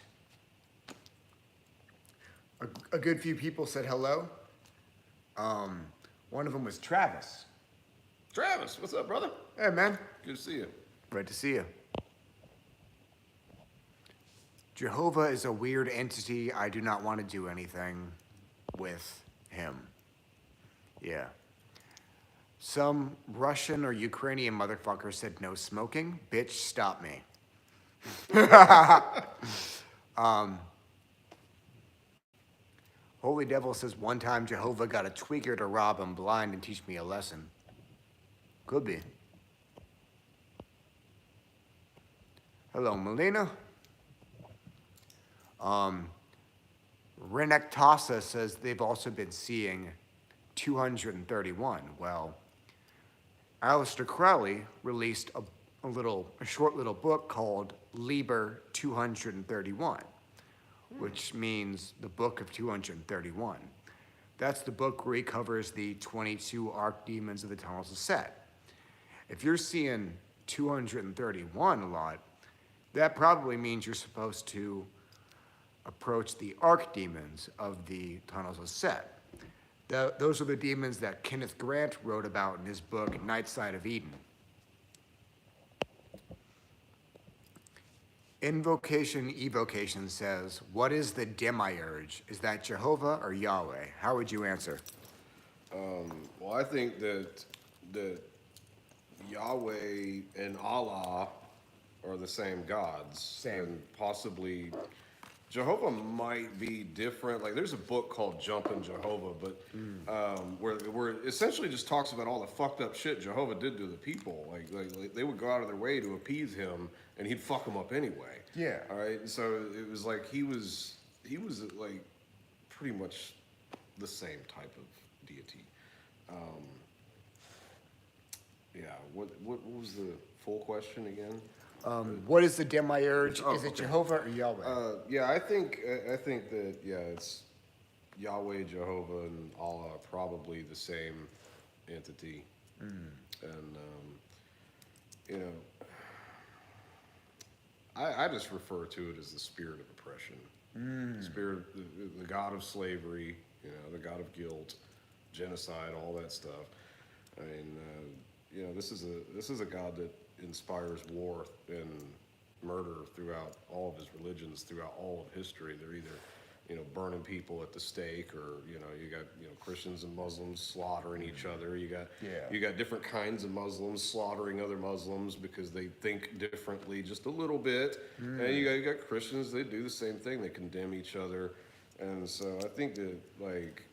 A good few people said hello. One of them was Travis. Travis, what's up, brother? Hey, man. Good to see you. Great to see you. Jehovah is a weird entity. I do not want to do anything with him. Yeah. Some Russian or Ukrainian motherfucker said no smoking. Bitch, stop me. Holy Devil says one time Jehovah got a tweaker to rob him blind and teach me a lesson. Could be. Hello, Melina. Renectasa says they've also been seeing 231. Well, Aleister Crowley released a short little book called Liber 231, which means the Book of 231. That's the book where he covers the 22 archdemons of the Tunnels of Set. If you're seeing 231 a lot, that probably means you're supposed to approach the archdemons of the Tunnels of Set. Those are the demons that Kenneth Grant wrote about in his book, Night Side of Eden. Invocation Evocation says, what is the demiurge? Is that Jehovah or Yahweh? How would you answer? Well, I think that Yahweh and Allah are the same gods. Same. And possibly Jehovah might be different. Like there's a book called Jumpin' Jehovah, but where it essentially just talks about all the fucked up shit Jehovah did to the people. Like they would go out of their way to appease him, and he'd fuck them up anyway. Yeah. All right. So it was like he was like pretty much the same type of deity. Yeah. What was the full question again? What is the demiurge? Oh, Is it okay. Jehovah or Yahweh? Yeah, I think that it's Yahweh, Jehovah, and Allah are probably the same entity, and you know, I just refer to it as the spirit of oppression, spirit, the god of slavery, you know, the god of guilt, genocide, all that stuff. I mean, you know, this is a god that inspires war and murder throughout all of his religions, throughout all of history. They're either, you know, burning people at the stake, or you know, you got, you know, Christians and Muslims slaughtering each other. You got different kinds of Muslims slaughtering other Muslims because they think differently just a little bit. And you got Christians, they do the same thing. They condemn each other, and so I think that like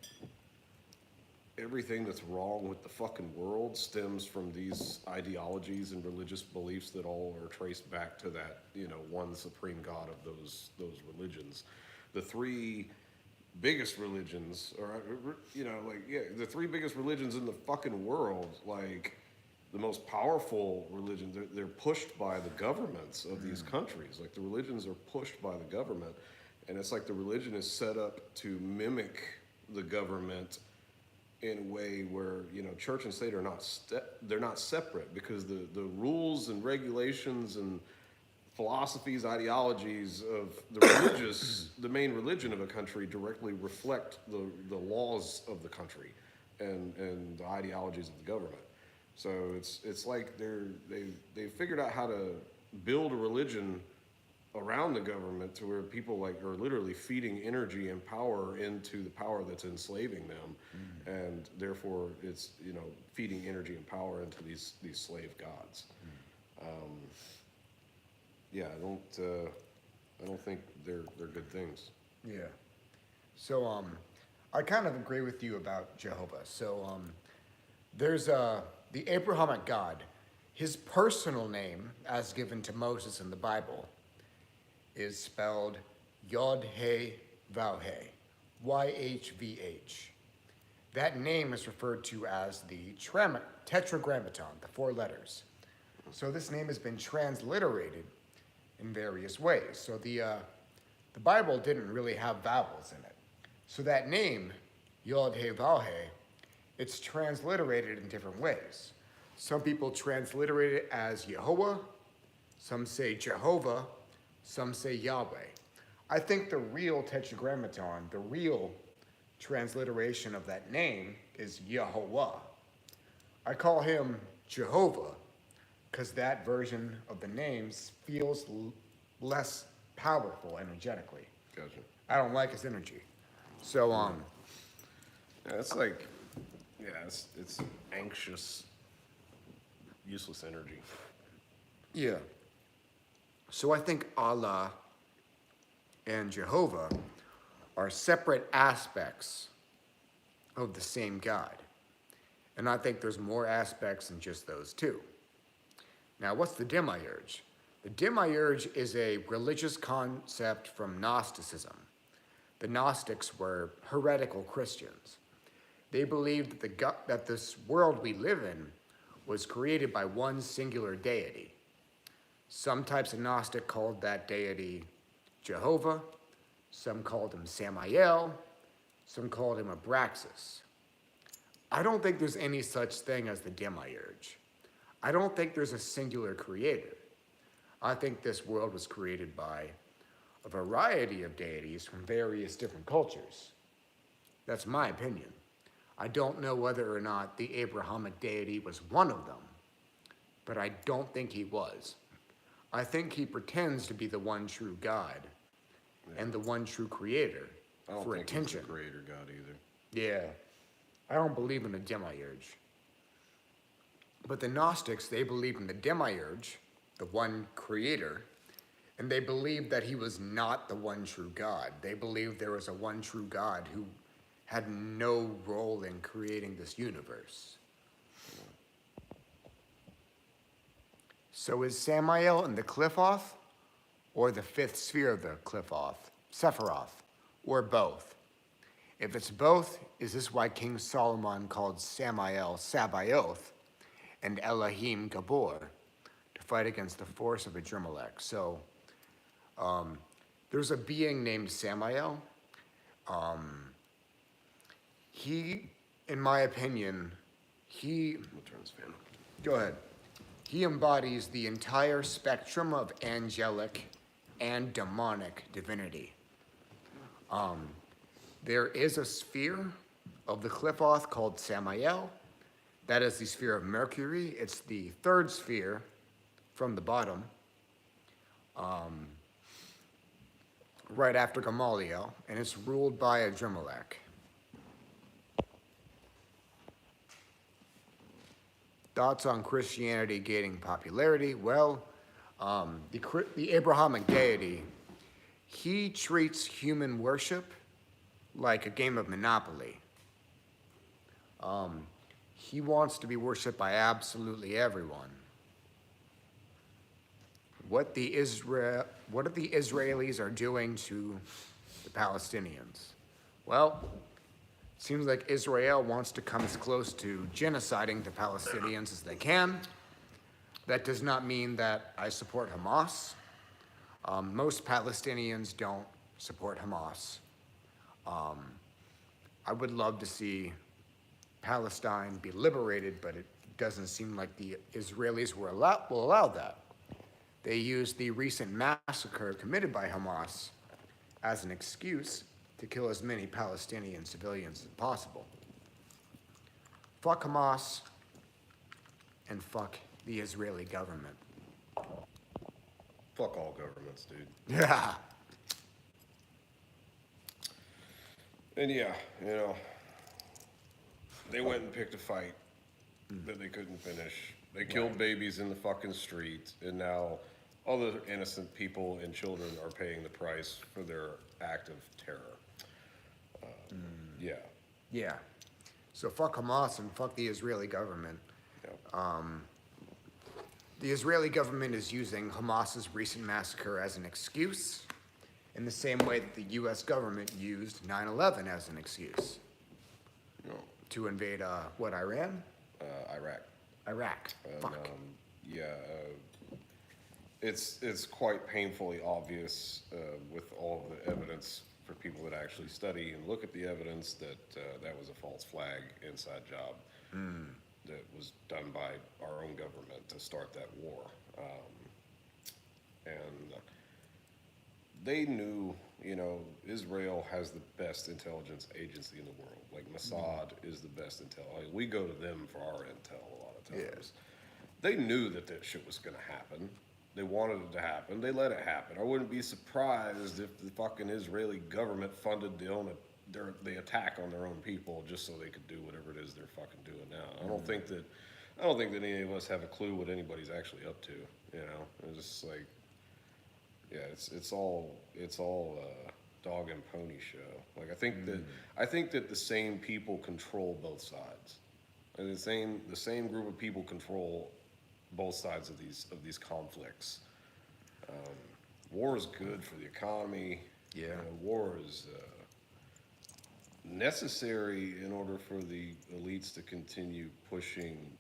everything that's wrong with the fucking world stems from these ideologies and religious beliefs that all are traced back to that, you know, one supreme God of those religions. The three biggest religions, or, you know, like, yeah, the three biggest religions in the fucking world, like the most powerful religions, they're pushed by the governments of these countries. Like the religions are pushed by the government, and it's like the religion is set up to mimic the government in a way where, you know, church and state are they're not separate, because the rules and regulations and philosophies, ideologies of the main religion of a country directly reflect the laws of the country and the ideologies of the government. So it's like they figured out how to build a religion around the government to where people like are literally feeding energy and power into the power that's enslaving them, and therefore it's, you know, feeding energy and power into these slave gods. Yeah, I don't think they're good things. Yeah. So I kind of agree with you about Jehovah. So there's the Abrahamic God. His personal name, as given to Moses in the Bible, is spelled Yod-He-Vav-He, YHVH. That name is referred to as the Tetragrammaton, the 4 letters. So this name has been transliterated in various ways. So the Bible didn't really have vowels in it. So that name, Yod-He-Vav-He, it's transliterated in different ways. Some people transliterate it as Yehovah, some say Jehovah, some say Yahweh. I think the real Tetragrammaton, the real transliteration of that name is Yehovah. I call him Jehovah because that version of the names feels less powerful energetically. Gotcha. I don't like his energy. So, Yeah, it's like, yeah, it's anxious, useless energy. yeah. So I think Allah and Jehovah are separate aspects of the same God. And I think there's more aspects than just those two. Now, what's the demiurge? The demiurge is a religious concept from Gnosticism. The Gnostics were heretical Christians. They believed that this world we live in was created by one singular deity. Some types of Gnostic called that deity Jehovah, some called him Samael, some called him Abraxas. I don't think there's any such thing as the demiurge. I don't think there's a singular creator. I think this world was created by a variety of deities from various different cultures. That's my opinion. I don't know whether or not the Abrahamic deity was one of them, but I don't think he was. I think he pretends to be the one true God and the one true creator I don't for think attention. he's a creator God either. Yeah, I don't believe in the demiurge. But the Gnostics, they believed in the demiurge, the one creator, and they believed that he was not the one true God. They believed there was a one true God who had no role in creating this universe. So is Samael in the Qliphoth, or the 5th sphere of the Qliphoth, Sephiroth, or both? If it's both, is this why King Solomon called Samael Sabaoth and Elohim Gabor to fight against the force of Adrimelech? So there's a being named Samael. He, in my opinion, I'm gonna turn this fan on. go ahead. He embodies the entire spectrum of angelic and demonic divinity. There is a sphere of the Qliphoth called Samael. That is the sphere of Mercury. It's the 3rd sphere from the bottom, right after Gamaliel, and it's ruled by Adrimelech. Thoughts on Christianity gaining popularity? Well, the Abrahamic deity, he treats human worship like a game of Monopoly. He wants to be worshipped by absolutely everyone. What the Israelis are doing to the Palestinians? Well, it seems like Israel wants to come as close to genociding the Palestinians as they can. That does not mean that I support Hamas. Most Palestinians don't support Hamas. I would love to see Palestine be liberated, but it doesn't seem like the Israelis will allow that. They used the recent massacre committed by Hamas as an excuse to kill as many Palestinian civilians as possible. Fuck Hamas and fuck the Israeli government. Fuck all governments, dude. Yeah. And yeah, they went and picked a fight that they couldn't finish. They killed babies in the fucking street, and now all the innocent people and children are paying the price for their act of terror. Yeah. Yeah. So fuck Hamas and fuck the Israeli government. Yeah. The Israeli government is using Hamas's recent massacre as an excuse, in the same way that the U.S. government used 9/11 as an excuse You know, to invade, Iran? Iraq. Iraq. And, Fuck. yeah, it's quite painfully obvious with all of the evidence for people that actually study and look at the evidence that that was a false flag inside job that was done by our own government to start that war. And they knew, you know, Israel has the best intelligence agency in the world. Like Mossad is the best intel. Like, we go to them for our intel a lot of times. They knew that that shit was going to happen. They wanted it to happen. They let it happen. I wouldn't be surprised if the fucking Israeli government funded the attack on their own people just so they could do whatever it is they're fucking doing now. I don't think that any of us have a clue what anybody's actually up to. You know, it's just like, yeah, it's all dog and pony show. Like I think that the same people control both sides. And the same group of people control both sides of these conflicts. War is good for the economy. Yeah. You know, war is necessary in order for the elites to continue pushing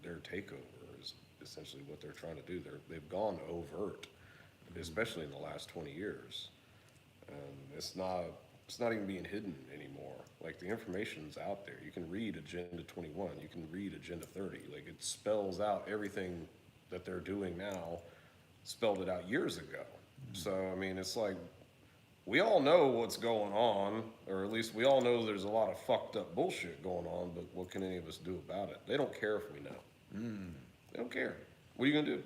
their takeover. Is essentially what they're trying to do. They've gone overt, especially in the last 20 years. It's not even being hidden anymore. Like, the information's out there. You can read Agenda 21. You can read Agenda 30. Like, it spells out everything that they're doing now, spelled it out years ago. So, I mean, it's like, we all know what's going on, or at least we all know there's a lot of fucked up bullshit going on, but what can any of us do about it? They don't care if we know. They don't care. What are you gonna do?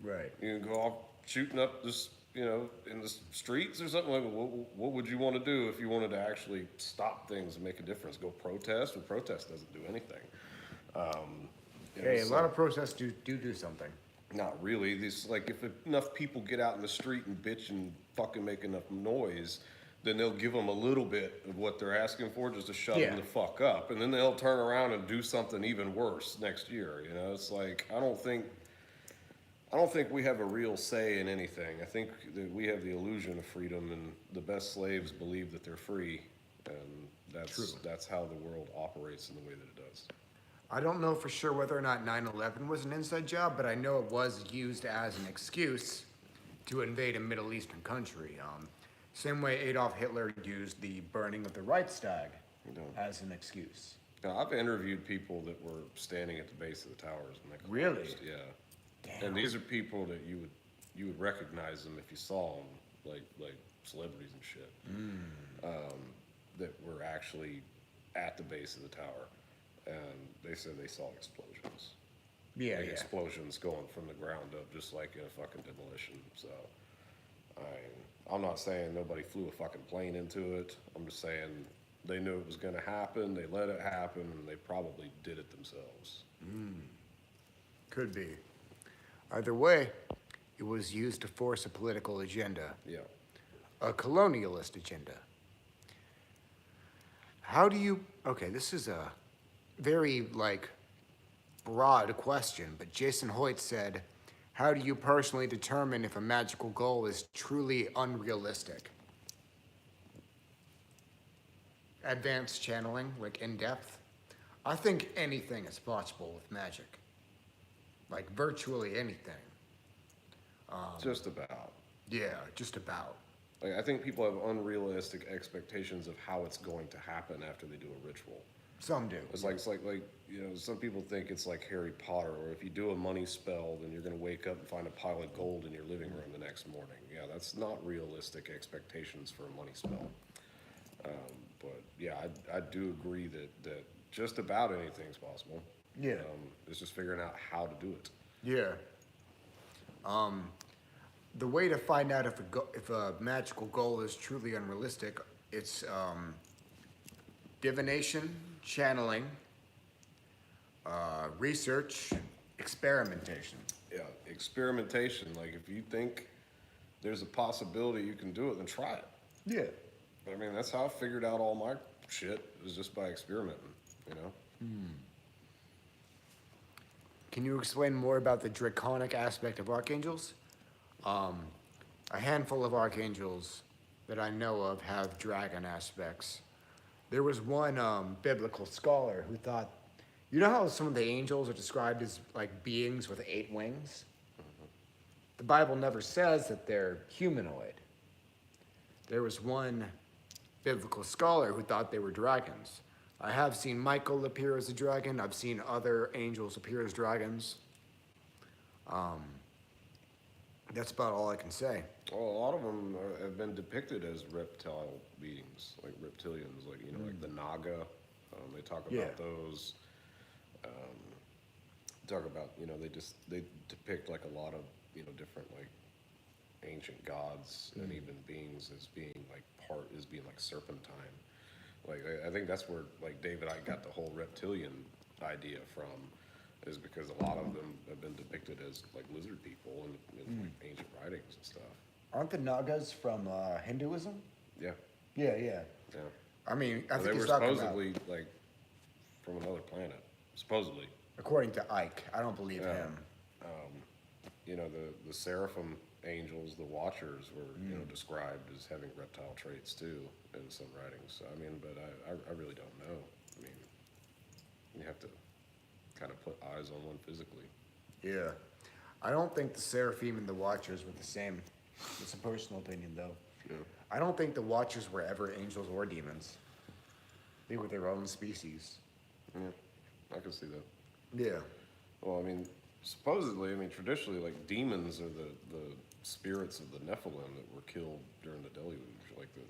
Right. You can go off shooting up this, you know, in the streets or something like that. What would you want to do if you wanted to actually stop things and make a difference? Go protest? Well, protest doesn't do anything. You know, Hey, a so- lot of protests do something. Not really. These, like, if enough people get out in the street and bitch and fucking make enough noise, then they'll give them a little bit of what they're asking for just to shut them the fuck up, and then they'll turn around and do something even worse next year. You know, it's like I don't think we have a real say in anything. I think that we have the illusion of freedom, and the best slaves believe that they're free, and that's how the world operates in the way that it does. I don't know for sure whether or not 9/11 was an inside job, but I know it was used as an excuse to invade a Middle Eastern country. Same way Adolf Hitler used the burning of the Reichstag as an excuse. Now, I've interviewed people that were standing at the base of the towers when they collapsed. Really? Yeah. Damn. And these are people that you would recognize them if you saw them, like celebrities and shit, that were actually at the base of the tower, and they said they saw explosions. Yeah, Like explosions going from the ground up, just like in a fucking demolition. So, I'm not saying nobody flew a fucking plane into it. I'm just saying they knew it was going to happen. They let it happen, and they probably did it themselves. Could be. Either way, it was used to force a political agenda, Yeah. a colonialist agenda. How do you, okay, this is a very, broad question, but Jason Hoyt said, how do you personally determine if a magical goal is truly unrealistic? Advanced channeling, like in-depth. I think anything is possible with magic. Like virtually anything. Just about. Yeah, just about. Like, I think people have unrealistic expectations of how it's going to happen after they do a ritual. Some do. It's like you know, some people think it's like Harry Potter, or if you do a money spell, then you're going to wake up and find a pile of gold in your living room the next morning. Yeah, that's not realistic expectations for a money spell. But yeah, I do agree that just about anything's possible. Yeah. It's just figuring out how to do it. Yeah. The way to find out if a magical goal is truly unrealistic, it's divination, channeling, research, experimentation. Yeah, experimentation. Like, if you think there's a possibility you can do it, then try it. Yeah. I mean, that's how I figured out all my shit, is just by experimenting, you know? Can you explain more about the draconic aspect of archangels? A handful of archangels that I know of have dragon aspects. There was one biblical scholar who thought, you know how some of the angels are described as like beings with 8 wings? The Bible never says that they're humanoid. There was one biblical scholar who thought they were dragons. I have seen Michael appear as a dragon. I've seen other angels appear as dragons. That's about all I can say. Well, a lot of them have been depicted as reptile beings, like reptilians, like, you know, like the Naga. They talk about Yeah. those. Talk about, you know, they depict like a lot of, you know, different like ancient gods and even beings as being like serpentine. Like I think that's where like David I got the whole reptilian idea from, is because a lot of them have been depicted as like lizard people in like ancient writings and stuff. Aren't the Nagas from Hinduism? Yeah, Yeah, yeah. yeah. I mean, I Well, think they were he's talking supposedly about, like from another planet, supposedly. according to Ike. I don't believe him. You know, the seraphim angels, the watchers, were you know described as having reptile traits too in some writings. So, I mean, but I really don't know. I mean, you have to kind of put eyes on one physically. Yeah. I don't think the Seraphim and the Watchers were the same. It's a personal opinion, though. Yeah. I don't think the Watchers were ever angels or demons. They were their own species. Yeah, I can see that. Yeah. Well, I mean, supposedly, I mean, traditionally, like demons are the spirits of the Nephilim that were killed during the deluge, like the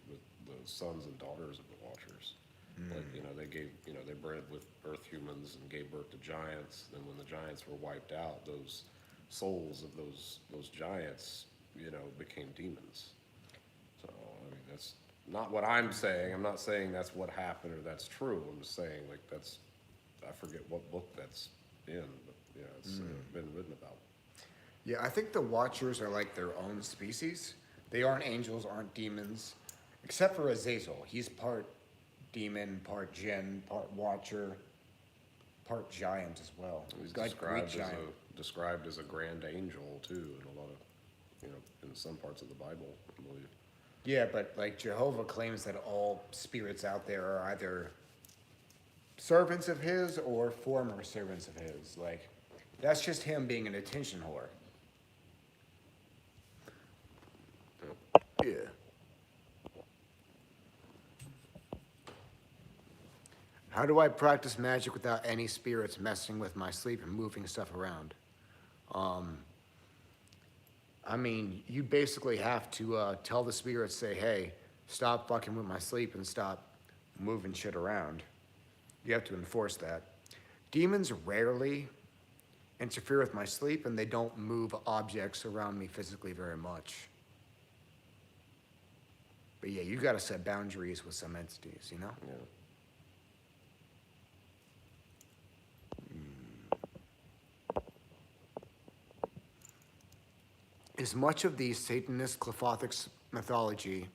sons and daughters of the Watchers. Like, you know, they bred with earth humans and gave birth to giants. Then when the giants were wiped out, those souls of those giants, you know, became demons. So, I mean, that's not what I'm saying. I'm not saying that's what happened or that's true. I'm just saying, like, I forget what book that's in, but yeah, it's been written about. Yeah, I think the Watchers are like their own species. They aren't angels, aren't demons, except for Azazel. He's part demon, part jinn, part Watcher, part giant as well. He's Like Greek described as a grand angel too, in a lot of, you know, in some parts of the Bible, I believe. Yeah, but like Jehovah claims that all spirits out there are either servants of his or former servants of his. Like, that's just him being an attention whore. Yeah. How do I practice magic without any spirits messing with my sleep and moving stuff around? I mean, you basically have to tell the spirits, say, hey, stop fucking with my sleep and stop moving shit around. You have to enforce that. Demons rarely interfere with my sleep, and they don't move objects around me physically very much. But yeah, you gotta set boundaries with some entities, you know? Yeah. Is much of the Satanist Clefothic mythology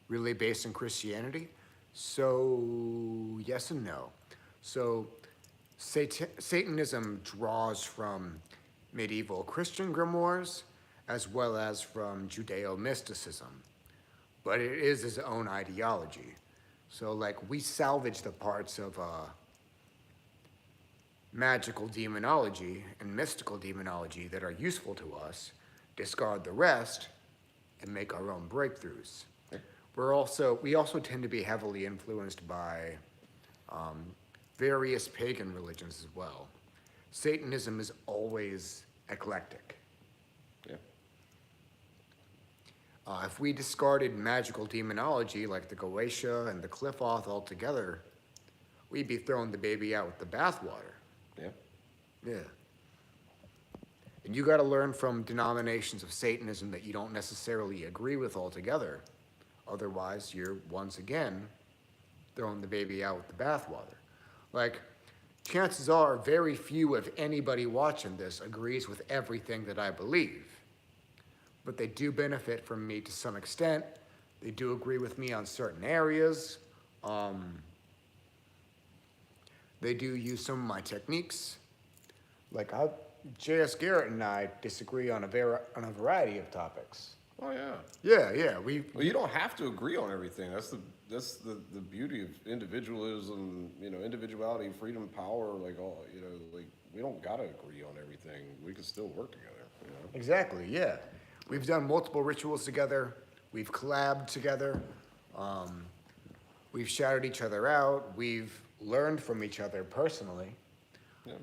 really based in Christianity? So, yes and no. So, Satanism draws from medieval Christian grimoires as well as from Judeo-mysticism, but it is its own ideology. So, like, we salvage the parts of magical demonology and mystical demonology that are useful to us, discard the rest, and make our own breakthroughs. We also tend to be heavily influenced by various pagan religions as well. Satanism is always eclectic. Yeah. If we discarded magical demonology like the Goetia and the Qliphoth altogether, we'd be throwing the baby out with the bathwater. Yeah. Yeah. And you got to learn from denominations of Satanism that you don't necessarily agree with altogether. Otherwise, you're once again throwing the baby out with the bathwater. Like, chances are very few, if anybody watching this, agrees with everything that I believe. But they do benefit from me to some extent. They do agree with me on certain areas. They do use some of my techniques. Like J.S. Garrett and I disagree on on a variety of topics. Oh yeah. Yeah. Well, you don't have to agree on everything. That's the beauty of individualism. Individuality, freedom, power. Like like we don't gotta agree on everything. We can still work together. Exactly, yeah. We've done multiple rituals together. We've collabed together. Um, we've shouted each other out. We've learned from each other personally. Yeah.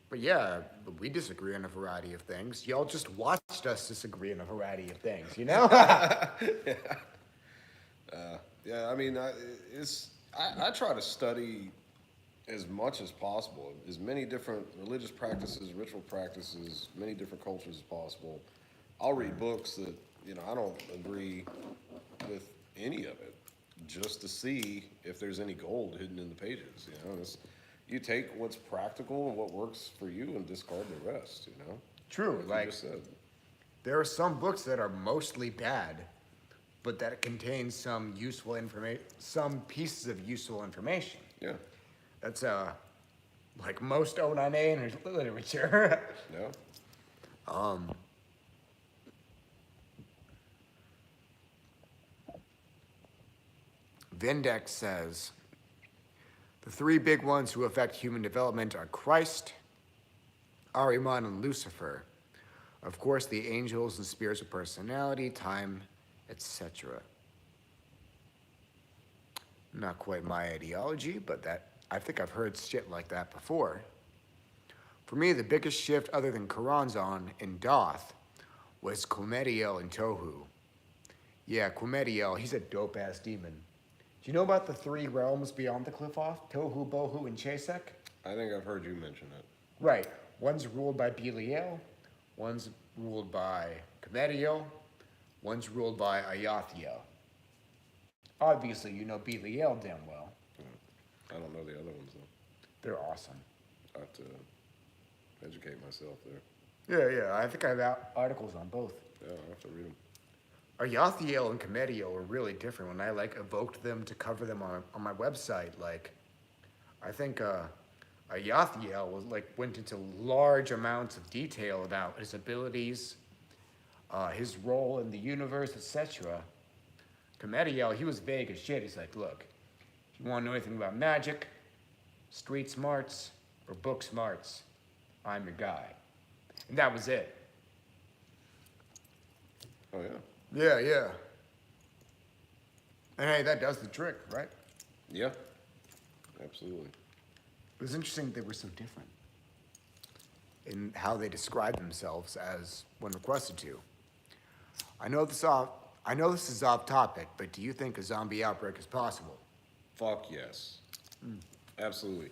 But yeah, we disagree on a variety of things. Y'all just watched us disagree on a variety of things, you know? Yeah. I try to study as much as possible, as many different religious practices, ritual practices, many different cultures as possible. I'll read books that I don't agree with any of it, just to see if there's any gold hidden in the pages. You take what's practical and what works for you and discard the rest. True, You like just said. there are some books that are mostly bad, but that contain some useful information, some pieces of useful information. Yeah. That's like most O9A literature. Yeah. Vindex says the three big ones who affect human development are Christ, Ahriman, and Lucifer. Of course, the angels and spirits of personality, time, etc. Not quite my ideology, but I think I've heard shit like that before. For me, the biggest shift other than Karanzan in Doth was Comediel and Tohu. Yeah, Comediel, he's a dope-ass demon. Do you know about the three realms beyond the cliff off? Tohu, Bohu, and Chesek? I think I've heard you mention it. Right. One's ruled by Belial, one's ruled by Comediel, one's ruled by Ayathiel. Obviously, you know Belial damn well. I don't know the other ones though. They're awesome. I have to educate myself there. Yeah. I think I have articles on both. Yeah, I have to read them. Ayathiel and Comediel were really different when I evoked them to cover them on my website. I think Ayathiel went into large amounts of detail about his abilities, his role in the universe, etc. Comediel, he was vague as shit. He's like, look, if you want to know anything about magic, street smarts, or book smarts, I'm your guy. And that was it. Oh yeah. Yeah. And hey, that does the trick, right? Yeah. Absolutely. It was interesting they were so different in how they describe themselves as when requested to. I know this is off topic, but do you think a zombie outbreak is possible? Fuck yes. Absolutely.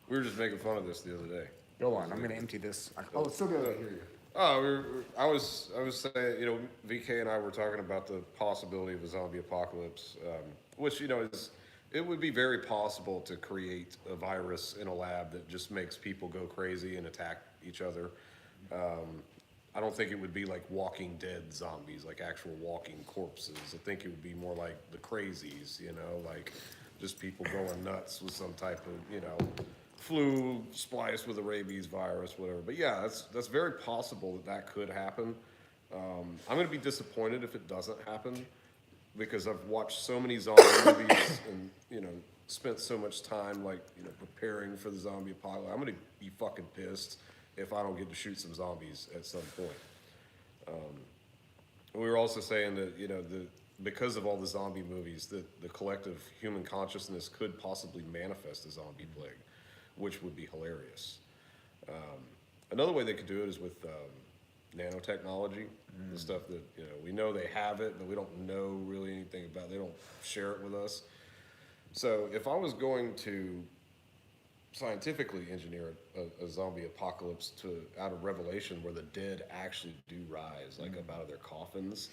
We were just making fun of this the other day. Go on, I'm gonna empty this. Oh, it's still good to hear you. Oh, I was saying, VK and I were talking about the possibility of a zombie apocalypse, which, it would be very possible to create a virus in a lab that just makes people go crazy and attack each other. I don't think it would be like Walking Dead zombies, like actual walking corpses. I think it would be more like the crazies, like just people going nuts with some type of, flu spliced with a rabies virus, whatever. But yeah, that's very possible that could happen. I'm going to be disappointed if it doesn't happen because I've watched so many zombie movies and, spent so much time preparing for the zombie apocalypse. I'm going to be fucking pissed if I don't get to shoot some zombies at some point. We were also saying that, because of all the zombie movies, that the collective human consciousness could possibly manifest a zombie plague, which would be hilarious. Another way they could do it is with nanotechnology, the stuff that, we know they have it, but we don't know really anything about it. They don't share it with us. So if I was going to scientifically engineer a zombie apocalypse out of Revelation where the dead actually do rise, up out of their coffins,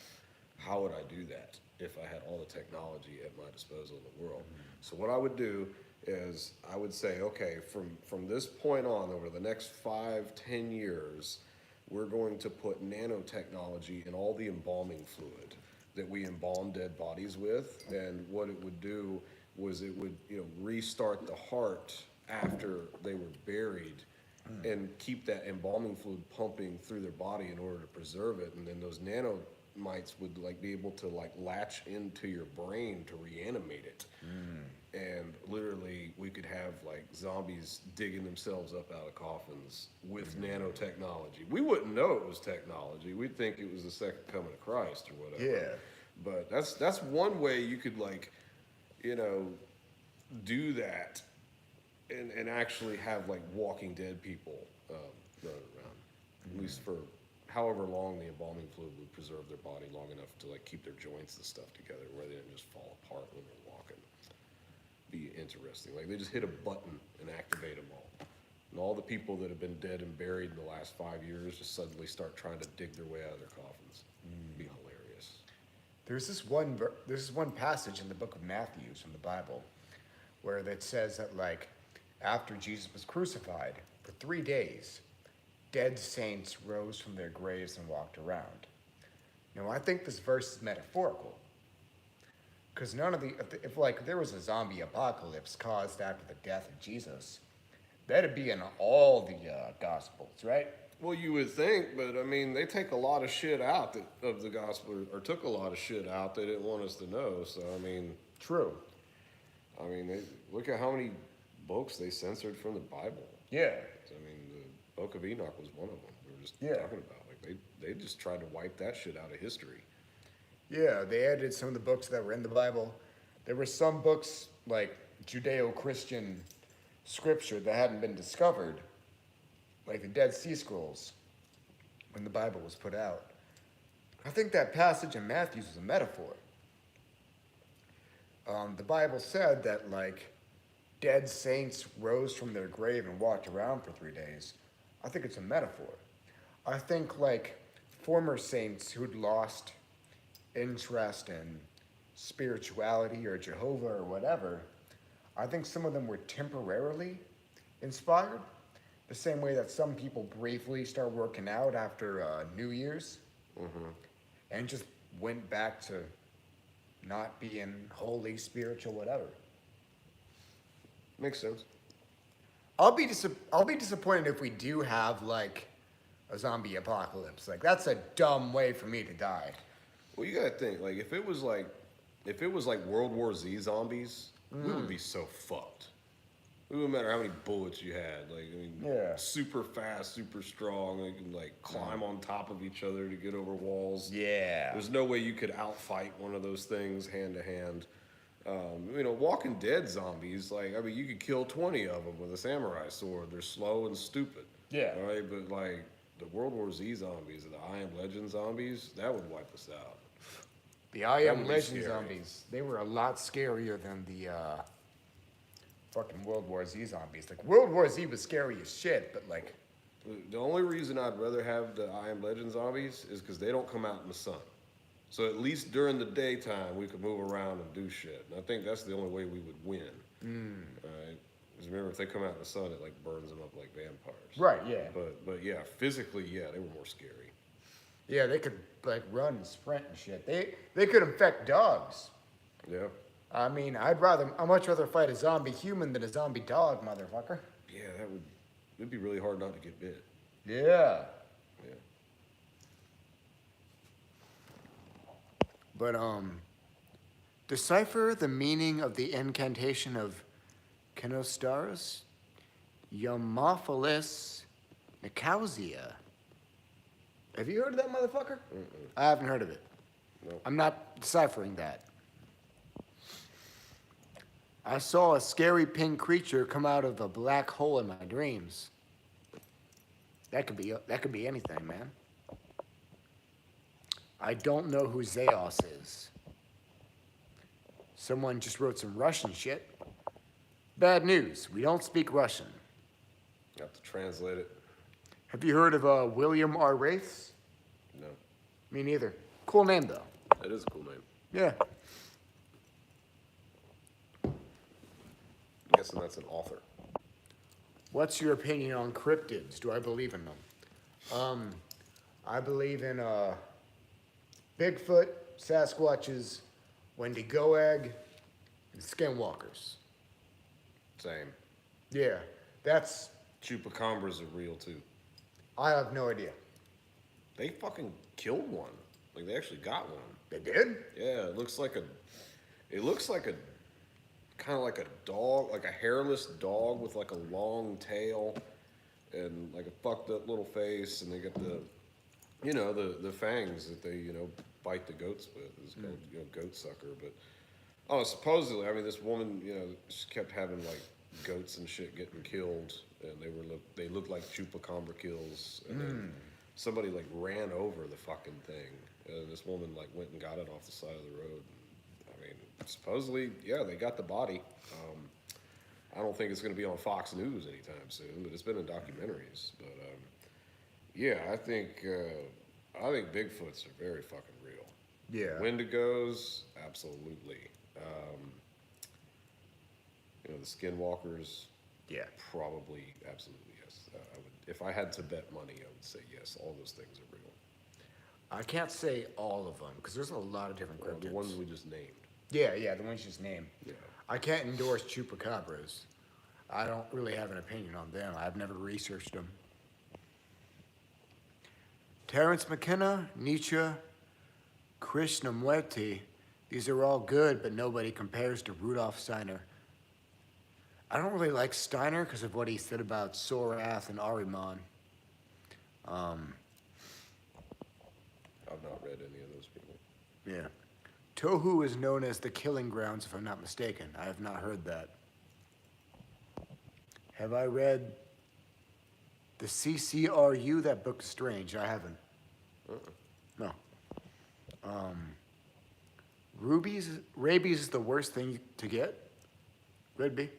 how would I do that if I had all the technology at my disposal in the world? So what I would do is I would say, okay, from this point on, over the next 5-10 years, we're going to put nanotechnology in all the embalming fluid that we embalm dead bodies with, and what it would do was it would restart the heart after they were buried and keep that embalming fluid pumping through their body in order to preserve it. And then those nanomites would like be able to like latch into your brain to reanimate it. And literally we could have like zombies digging themselves up out of coffins with nanotechnology. We wouldn't know it was technology. We'd think it was the second coming of Christ or whatever. Yeah. But that's one way you could like, you know, do that and actually have like Walking Dead people running around, at least for however long the embalming fluid would preserve their body long enough to like keep their joints and stuff together where they didn't just fall apart when they're walking. Be interesting. Like they just hit a button and activate them all. And all the people that have been dead and buried in the last 5 years just suddenly start trying to dig their way out of their coffins. Be hilarious. There's this one passage in the book of Matthew from the Bible where it says that like after Jesus was crucified for 3 days, dead saints rose from their graves and walked around. Now I think this verse is metaphorical. Because if like there was a zombie apocalypse caused after the death of Jesus, that'd be in all the Gospels, right? Well, you would think, but I mean, they take a lot of shit out of the gospel, or took a lot of shit out they didn't want us to know. So I mean, True. I mean, look at how many books they censored from the Bible. Yeah. I mean, the Book of Enoch was one of them. We were just Yeah. talking about like they just tried to wipe that shit out of history. Yeah, they added some of the books that were in the Bible. There were some books like Judeo-Christian scripture that hadn't been discovered, like the Dead Sea Scrolls, when the Bible was put out. I think that passage in Matthew is a metaphor. The Bible said that like dead saints rose from their grave and walked around for 3 days. I think it's a metaphor. I think like former saints who'd lost interest in spirituality or Jehovah or whatever, I think some of them were temporarily inspired, the same way that some people briefly start working out after New Year's and just went back to not being holy, spiritual, whatever. Makes sense. I'll be disappointed if we do have like a zombie apocalypse. Like that's a dumb way for me to die. Well, you gotta think, like, if it was like World War Z zombies, we would be so fucked. It wouldn't matter how many bullets you had. Like, I mean, Yeah. super fast, super strong. They can like climb on top of each other to get over walls. Yeah. There's no way you could outfight one of those things hand to hand. You know, Walking Dead zombies, like, I mean, you could kill 20 of them with a samurai sword. They're slow and stupid. Yeah. All right, but like the World War Z zombies, the I Am Legend zombies, that would wipe us out. The I That Am would be Legend scary. zombies, they were a lot scarier than the fucking World War Z zombies. Like, World War Z was scary as shit, but like, The only reason I'd rather have the I Am Legend zombies is because they don't come out in the sun. So at least during the daytime, we could move around and do shit. And I think that's the only way we would win. Right? Because remember, if they come out in the sun, it like burns them up like vampires. right, yeah. But yeah, physically, yeah, they were more scary. Yeah, they could like run and sprint and shit. They could infect dogs. Yeah. I mean, I'd much rather fight a zombie human than a zombie dog, motherfucker. Yeah, it'd be really hard not to get bit. Yeah. Yeah. But decipher the meaning of the incantation of Kenostaros Yomophilis Nicausia. Have you heard of that motherfucker? I haven't heard of it. No. I'm not deciphering that. I saw a scary pink creature come out of a black hole in my dreams. That could be anything, man. I don't know who Zeos is. Someone just wrote some Russian shit. Bad news, we don't speak Russian. You have to translate it. Have you heard of William R. Wraiths? No. Me neither. Cool name, though. That is a cool name. Yeah. I'm guessing that's an author. What's your opinion on cryptids? Do I believe in them? I believe in Bigfoot, Sasquatches, Wendigo egg, and skinwalkers. Same. Yeah, that's Chupacabras are real too. I have no idea. They fucking killed one. Like they actually got one. They did? Yeah, it looks like a kind of like a dog, like a hairless dog with like a long tail and like a fucked up little face, and they get the fangs that they bite the goats with. It's called goat sucker. But oh, supposedly, I mean, this woman she kept having like goats and shit getting killed, and they looked like chupacabra kills, and then somebody like ran over the fucking thing, and this woman like went and got it off the side of the road. I mean, supposedly, yeah, they got the body. I don't think it's going to be on Fox News anytime soon, but it's been in documentaries. But yeah, I think Bigfoots are very fucking real. Yeah. Wendigos, absolutely. The skinwalkers, Yeah. probably, absolutely yes. I would, if I had to bet money, I would say yes. All those things are real. I can't say all of them because there's a lot of different Well, cryptids. the ones we just named. Yeah, the ones you just named. Yeah. I can't endorse chupacabras. I don't really have an opinion on them. I've never researched them. Terrence McKenna, Nietzsche, Krishnamurti, these are all good, but nobody compares to Rudolf Steiner. I don't really like Steiner because of what he said about Sorath and Ahriman. I've not read any of those people. Yeah. Tohu is known as the killing grounds, if I'm not mistaken. I have not heard that. Have I read the CCRU? That book is strange. I haven't. No. Rabies is the worst thing to get? Could be.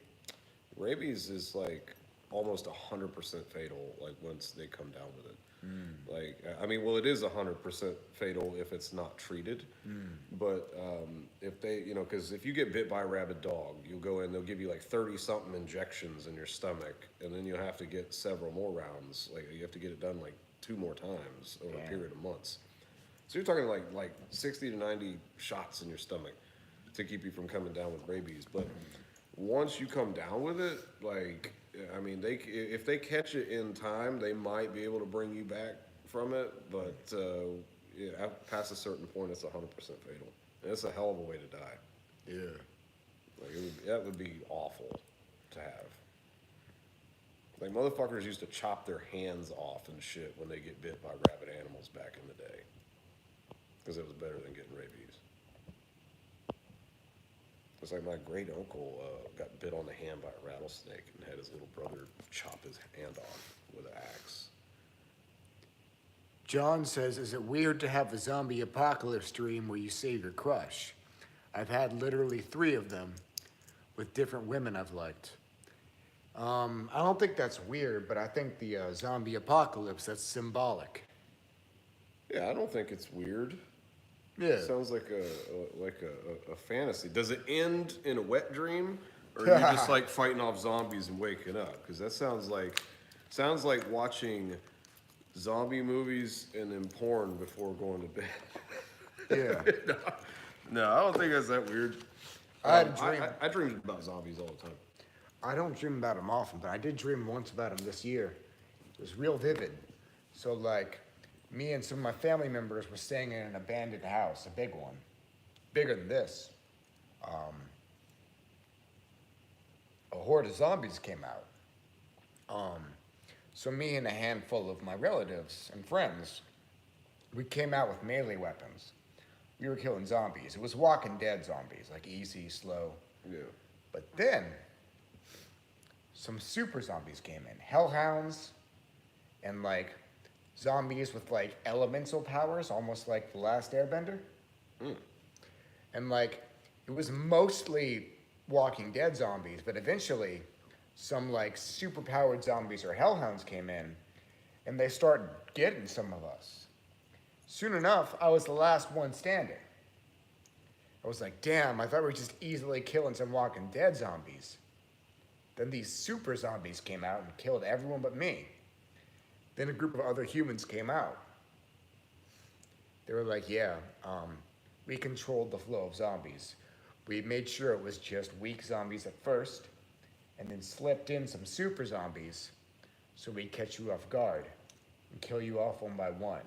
Rabies is like almost 100% fatal, like once they come down with it. Like, I mean, well, it is 100% fatal if it's not treated. But if they, because if you get bit by a rabid dog, you'll go in, they'll give you like 30-something injections in your stomach, and then you'll have to get several more rounds. Like, you have to get it done like 2 more times over a period of months. So you're talking like 60 to 90 shots in your stomach to keep you from coming down with rabies. But once you come down with it, like, I mean, if they catch it in time, they might be able to bring you back from it. But past a certain point, it's 100% fatal. And it's a hell of a way to die. Yeah. Like that would be awful to have. Like motherfuckers used to chop their hands off and shit when they get bit by rabid animals back in the day, because it was better than getting rabies. It's like my great uncle got bit on the hand by a rattlesnake and had his little brother chop his hand off with an axe. John says, is it weird to have a zombie apocalypse dream where you save your crush? I've had literally 3 of them with different women I've liked. I don't think that's weird, but I think the zombie apocalypse, that's symbolic. Yeah, I don't think it's weird. Yeah. It sounds like a fantasy. Does it end in a wet dream, or are you just like fighting off zombies and waking up? Because that sounds like watching zombie movies and then porn before going to bed. Yeah. No, I don't think that's that weird. I had a dream. I dream about zombies all the time. I don't dream about them often, but I did dream once about them this year. It was real vivid. So, like, me and some of my family members were staying in an abandoned house, a big one, bigger than this. A horde of zombies came out. So me and a handful of my relatives and friends, we came out with melee weapons. We were killing zombies. It was Walking Dead zombies, like easy, slow. Yeah. But then, some super zombies came in. Hellhounds, and like zombies with like elemental powers, almost like the Last Airbender. And like, it was mostly Walking Dead zombies, but eventually some like super powered zombies or hellhounds came in, and they started getting some of us. Soon enough, I was the last one standing. I was like, damn, I thought we were just easily killing some Walking Dead zombies. Then these super zombies came out and killed everyone but me. Then a group of other humans came out. They were like, yeah, we controlled the flow of zombies. We made sure it was just weak zombies at first, and then slipped in some super zombies So we catch you off guard and kill you off one by one.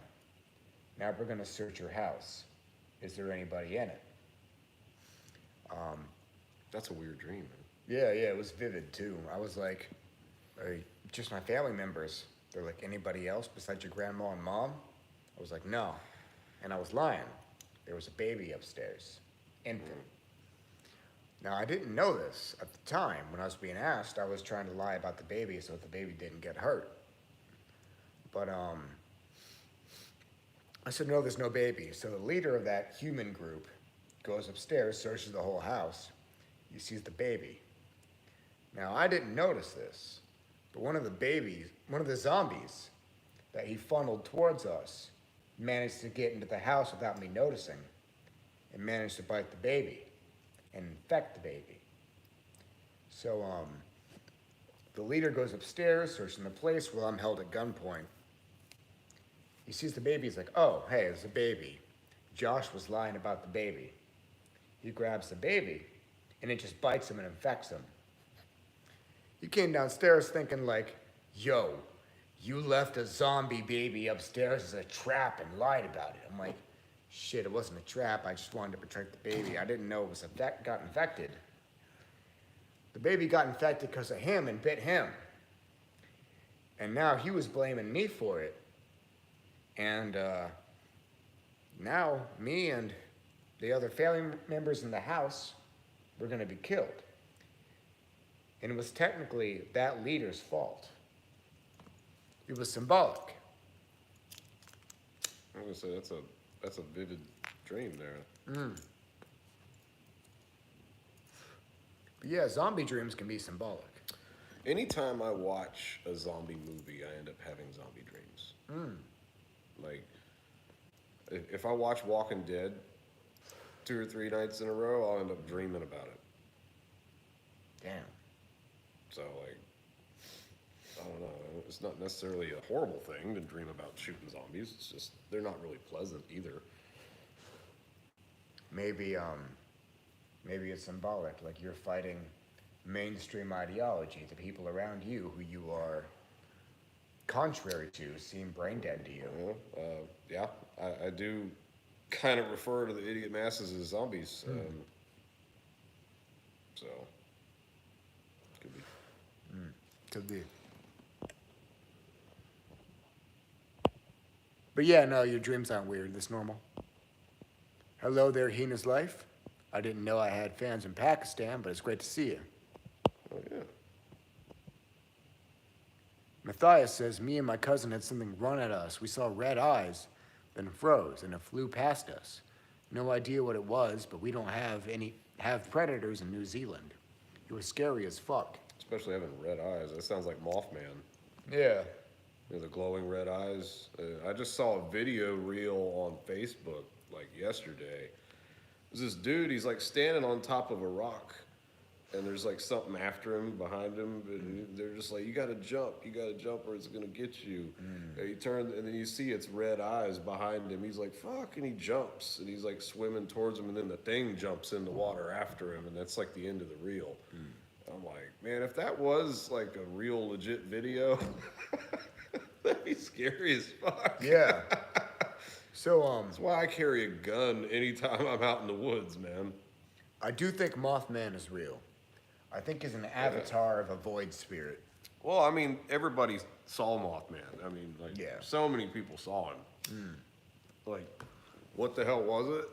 Now we're gonna search your house. Is there anybody in it? That's a weird dream, man. Yeah, it was vivid too. I was like, just my family members. They're like, anybody else besides your grandma and mom? I was like, no. And I was lying. There was a baby upstairs. Infant. Now, I didn't know this at the time. When I was being asked, I was trying to lie about the baby so that the baby didn't get hurt. But, I said, no, there's no baby. So the leader of that human group goes upstairs, searches the whole house. He sees the baby. Now, I didn't notice this, but one of the zombies that he funneled towards us managed to get into the house without me noticing and managed to bite the baby and infect the baby. So, the leader goes upstairs, searching the place while I'm held at gunpoint. He sees the baby, he's like, oh, hey, there's a baby. Josh was lying about the baby. He grabs the baby, and it just bites him and infects him. He came downstairs thinking like, yo, you left a zombie baby upstairs as a trap and lied about it. I'm like, shit, it wasn't a trap. I just wanted to protect the baby. I didn't know it was got infected. The baby got infected because of him and bit him. And now he was blaming me for it. And now me and the other family members in the house were going to be killed. And it was technically that leader's fault. It was symbolic. I'm gonna say that's a vivid dream there. But yeah, zombie dreams can be symbolic. Anytime I watch a zombie movie, I end up having zombie dreams. Like, if I watch Walking Dead 2 or 3 nights in a row, I'll end up dreaming about it. Damn. So, like, I don't know. It's not necessarily a horrible thing to dream about shooting zombies. It's just, they're not really pleasant either. Maybe it's symbolic, like you're fighting mainstream ideology. The people around you who you are contrary to seem brain dead to you. Yeah, I do kind of refer to the idiot masses as zombies. So, could be. Could be. But yeah, no, your dreams aren't weird. That's normal. Hello there, Hina's Life. I didn't know I had fans in Pakistan, but it's great to see you. Oh, yeah. Matthias says, me and my cousin had something run at us. We saw red eyes, then froze, and it flew past us. No idea what it was, but we don't have predators in New Zealand. It was scary as fuck. Especially having red eyes. That sounds like Mothman. Yeah. You know, the glowing red eyes. I just saw a video reel on Facebook, like yesterday. There's this dude, he's like standing on top of a rock, and there's like something after him, behind him, and they're just like, you gotta jump, or it's gonna get you. And he turns, and then you see it's red eyes behind him. He's like, fuck, and he jumps, and he's like swimming towards him, and then the thing jumps in the water after him, and that's like the end of the reel. I'm like, man, if that was like a real legit video, that'd be scary as fuck. Yeah. So, That's why I carry a gun anytime I'm out in the woods, man. I do think Mothman is real. I think he's an avatar of a void spirit. Well, I mean, everybody saw Mothman. I mean, like, Yeah. so many people saw him. Like, what the hell was it?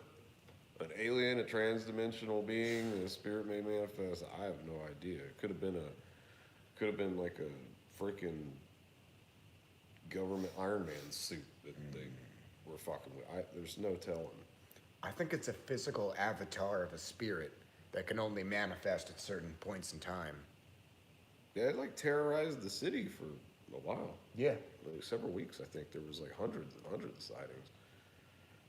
An alien, a trans-dimensional being, a spirit made manifest? I have no idea. It could have been like a freaking government Iron Man suit that they were fucking with. There's no telling. I think it's a physical avatar of a spirit that can only manifest at certain points in time. Yeah, it like terrorized the city for a while. Yeah. Like several weeks, I think. There was like hundreds and hundreds of sightings.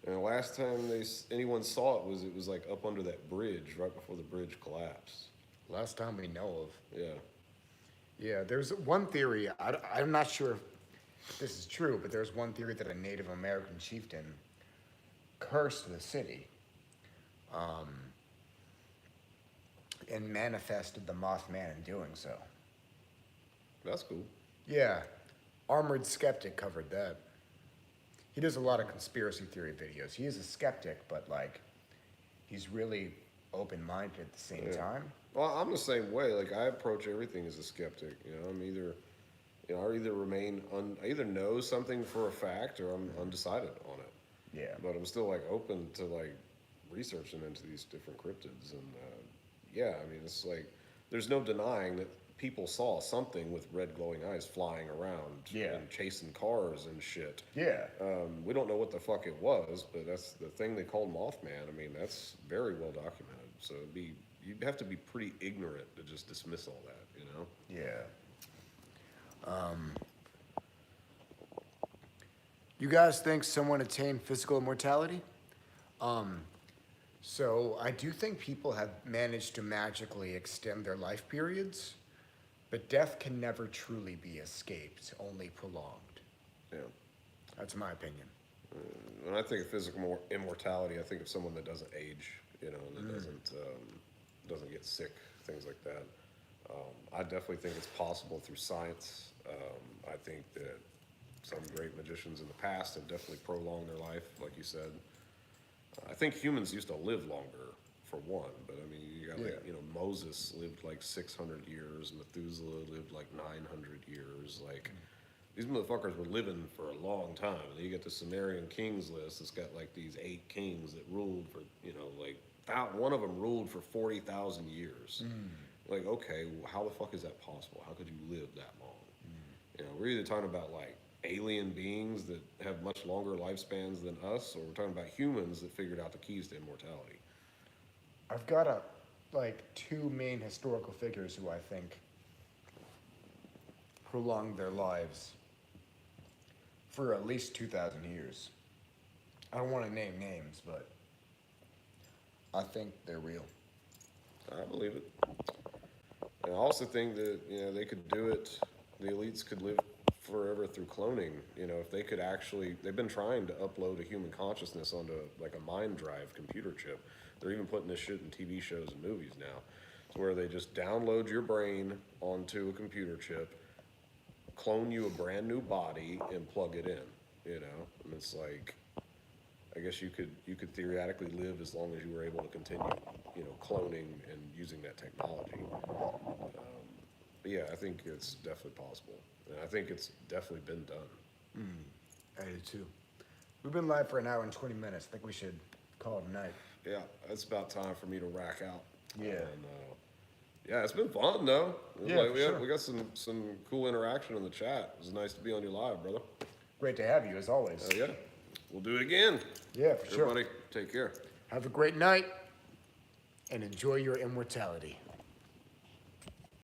And the last time anyone saw it was like up under that bridge, right before the bridge collapsed. Last time we know of. Yeah. Yeah, there's one theory. I'm not sure if this is true, but there's one theory that a Native American chieftain cursed the city and manifested the Mothman in doing so. That's cool. Yeah, Armored Skeptic covered that. He does a lot of conspiracy theory videos. He is a skeptic, but like, he's really open-minded at the same time. Well, I'm the same way. Like, I approach everything as a skeptic. You know, I either I either know something for a fact or I'm undecided on it. Yeah. But I'm still like open to like researching into these different cryptids, and yeah, I mean, it's like there's no denying that people saw something with red glowing eyes flying around Yeah. and chasing cars and shit. Yeah. We don't know what the fuck it was, but that's the thing they called Mothman. I mean, that's very well documented. So you'd have to be pretty ignorant to just dismiss all that, you know? Yeah. You guys think someone attained physical immortality? So I do think people have managed to magically extend their life periods, but death can never truly be escaped, only prolonged. Yeah. That's my opinion. When I think of physical immortality, I think of someone that doesn't age, you know, and that doesn't get sick, things like that. I definitely think it's possible through science. I think that some great magicians in the past have definitely prolonged their life, like you said. I think humans used to live longer, for one, but I mean, you got like, you know, Moses lived like 600 years, Methuselah lived like 900 years, like, these motherfuckers were living for a long time. And you get the Sumerian kings list, it's got like these 8 kings that ruled for, you know, like, one of them ruled for 40,000 years. Like, okay, well, how the fuck is that possible? How could you live that long? You know, we're either talking about like alien beings that have much longer lifespans than us, or we're talking about humans that figured out the keys to immortality. I've got like 2 main historical figures who I think prolonged their lives for at least 2,000 years. I don't want to name names, but I think they're real. I believe it. And I also think that, you know, they could do it, the elites could live forever through cloning. You know, if they could actually, they've been trying to upload a human consciousness onto like a mind drive computer chip. They're even putting this shit in TV shows and movies now. It's where they just download your brain onto a computer chip, clone you a brand new body, and plug it in, you know? And it's like, I guess you could theoretically live as long as you were able to continue, you know, cloning and using that technology. But yeah, I think it's definitely possible. And I think it's definitely been done. I do too. We've been live for an hour and 20 minutes. I think we should call it a night. Yeah, it's about time for me to rack out. Yeah. And, yeah, it's been fun though. Yeah, Like, for we sure. got some cool interaction in the chat. It was nice to be on your live, brother. Great to have you, as always. Yeah, we'll do it again. Yeah, for sure. Everybody, take care. Have a great night and enjoy your immortality.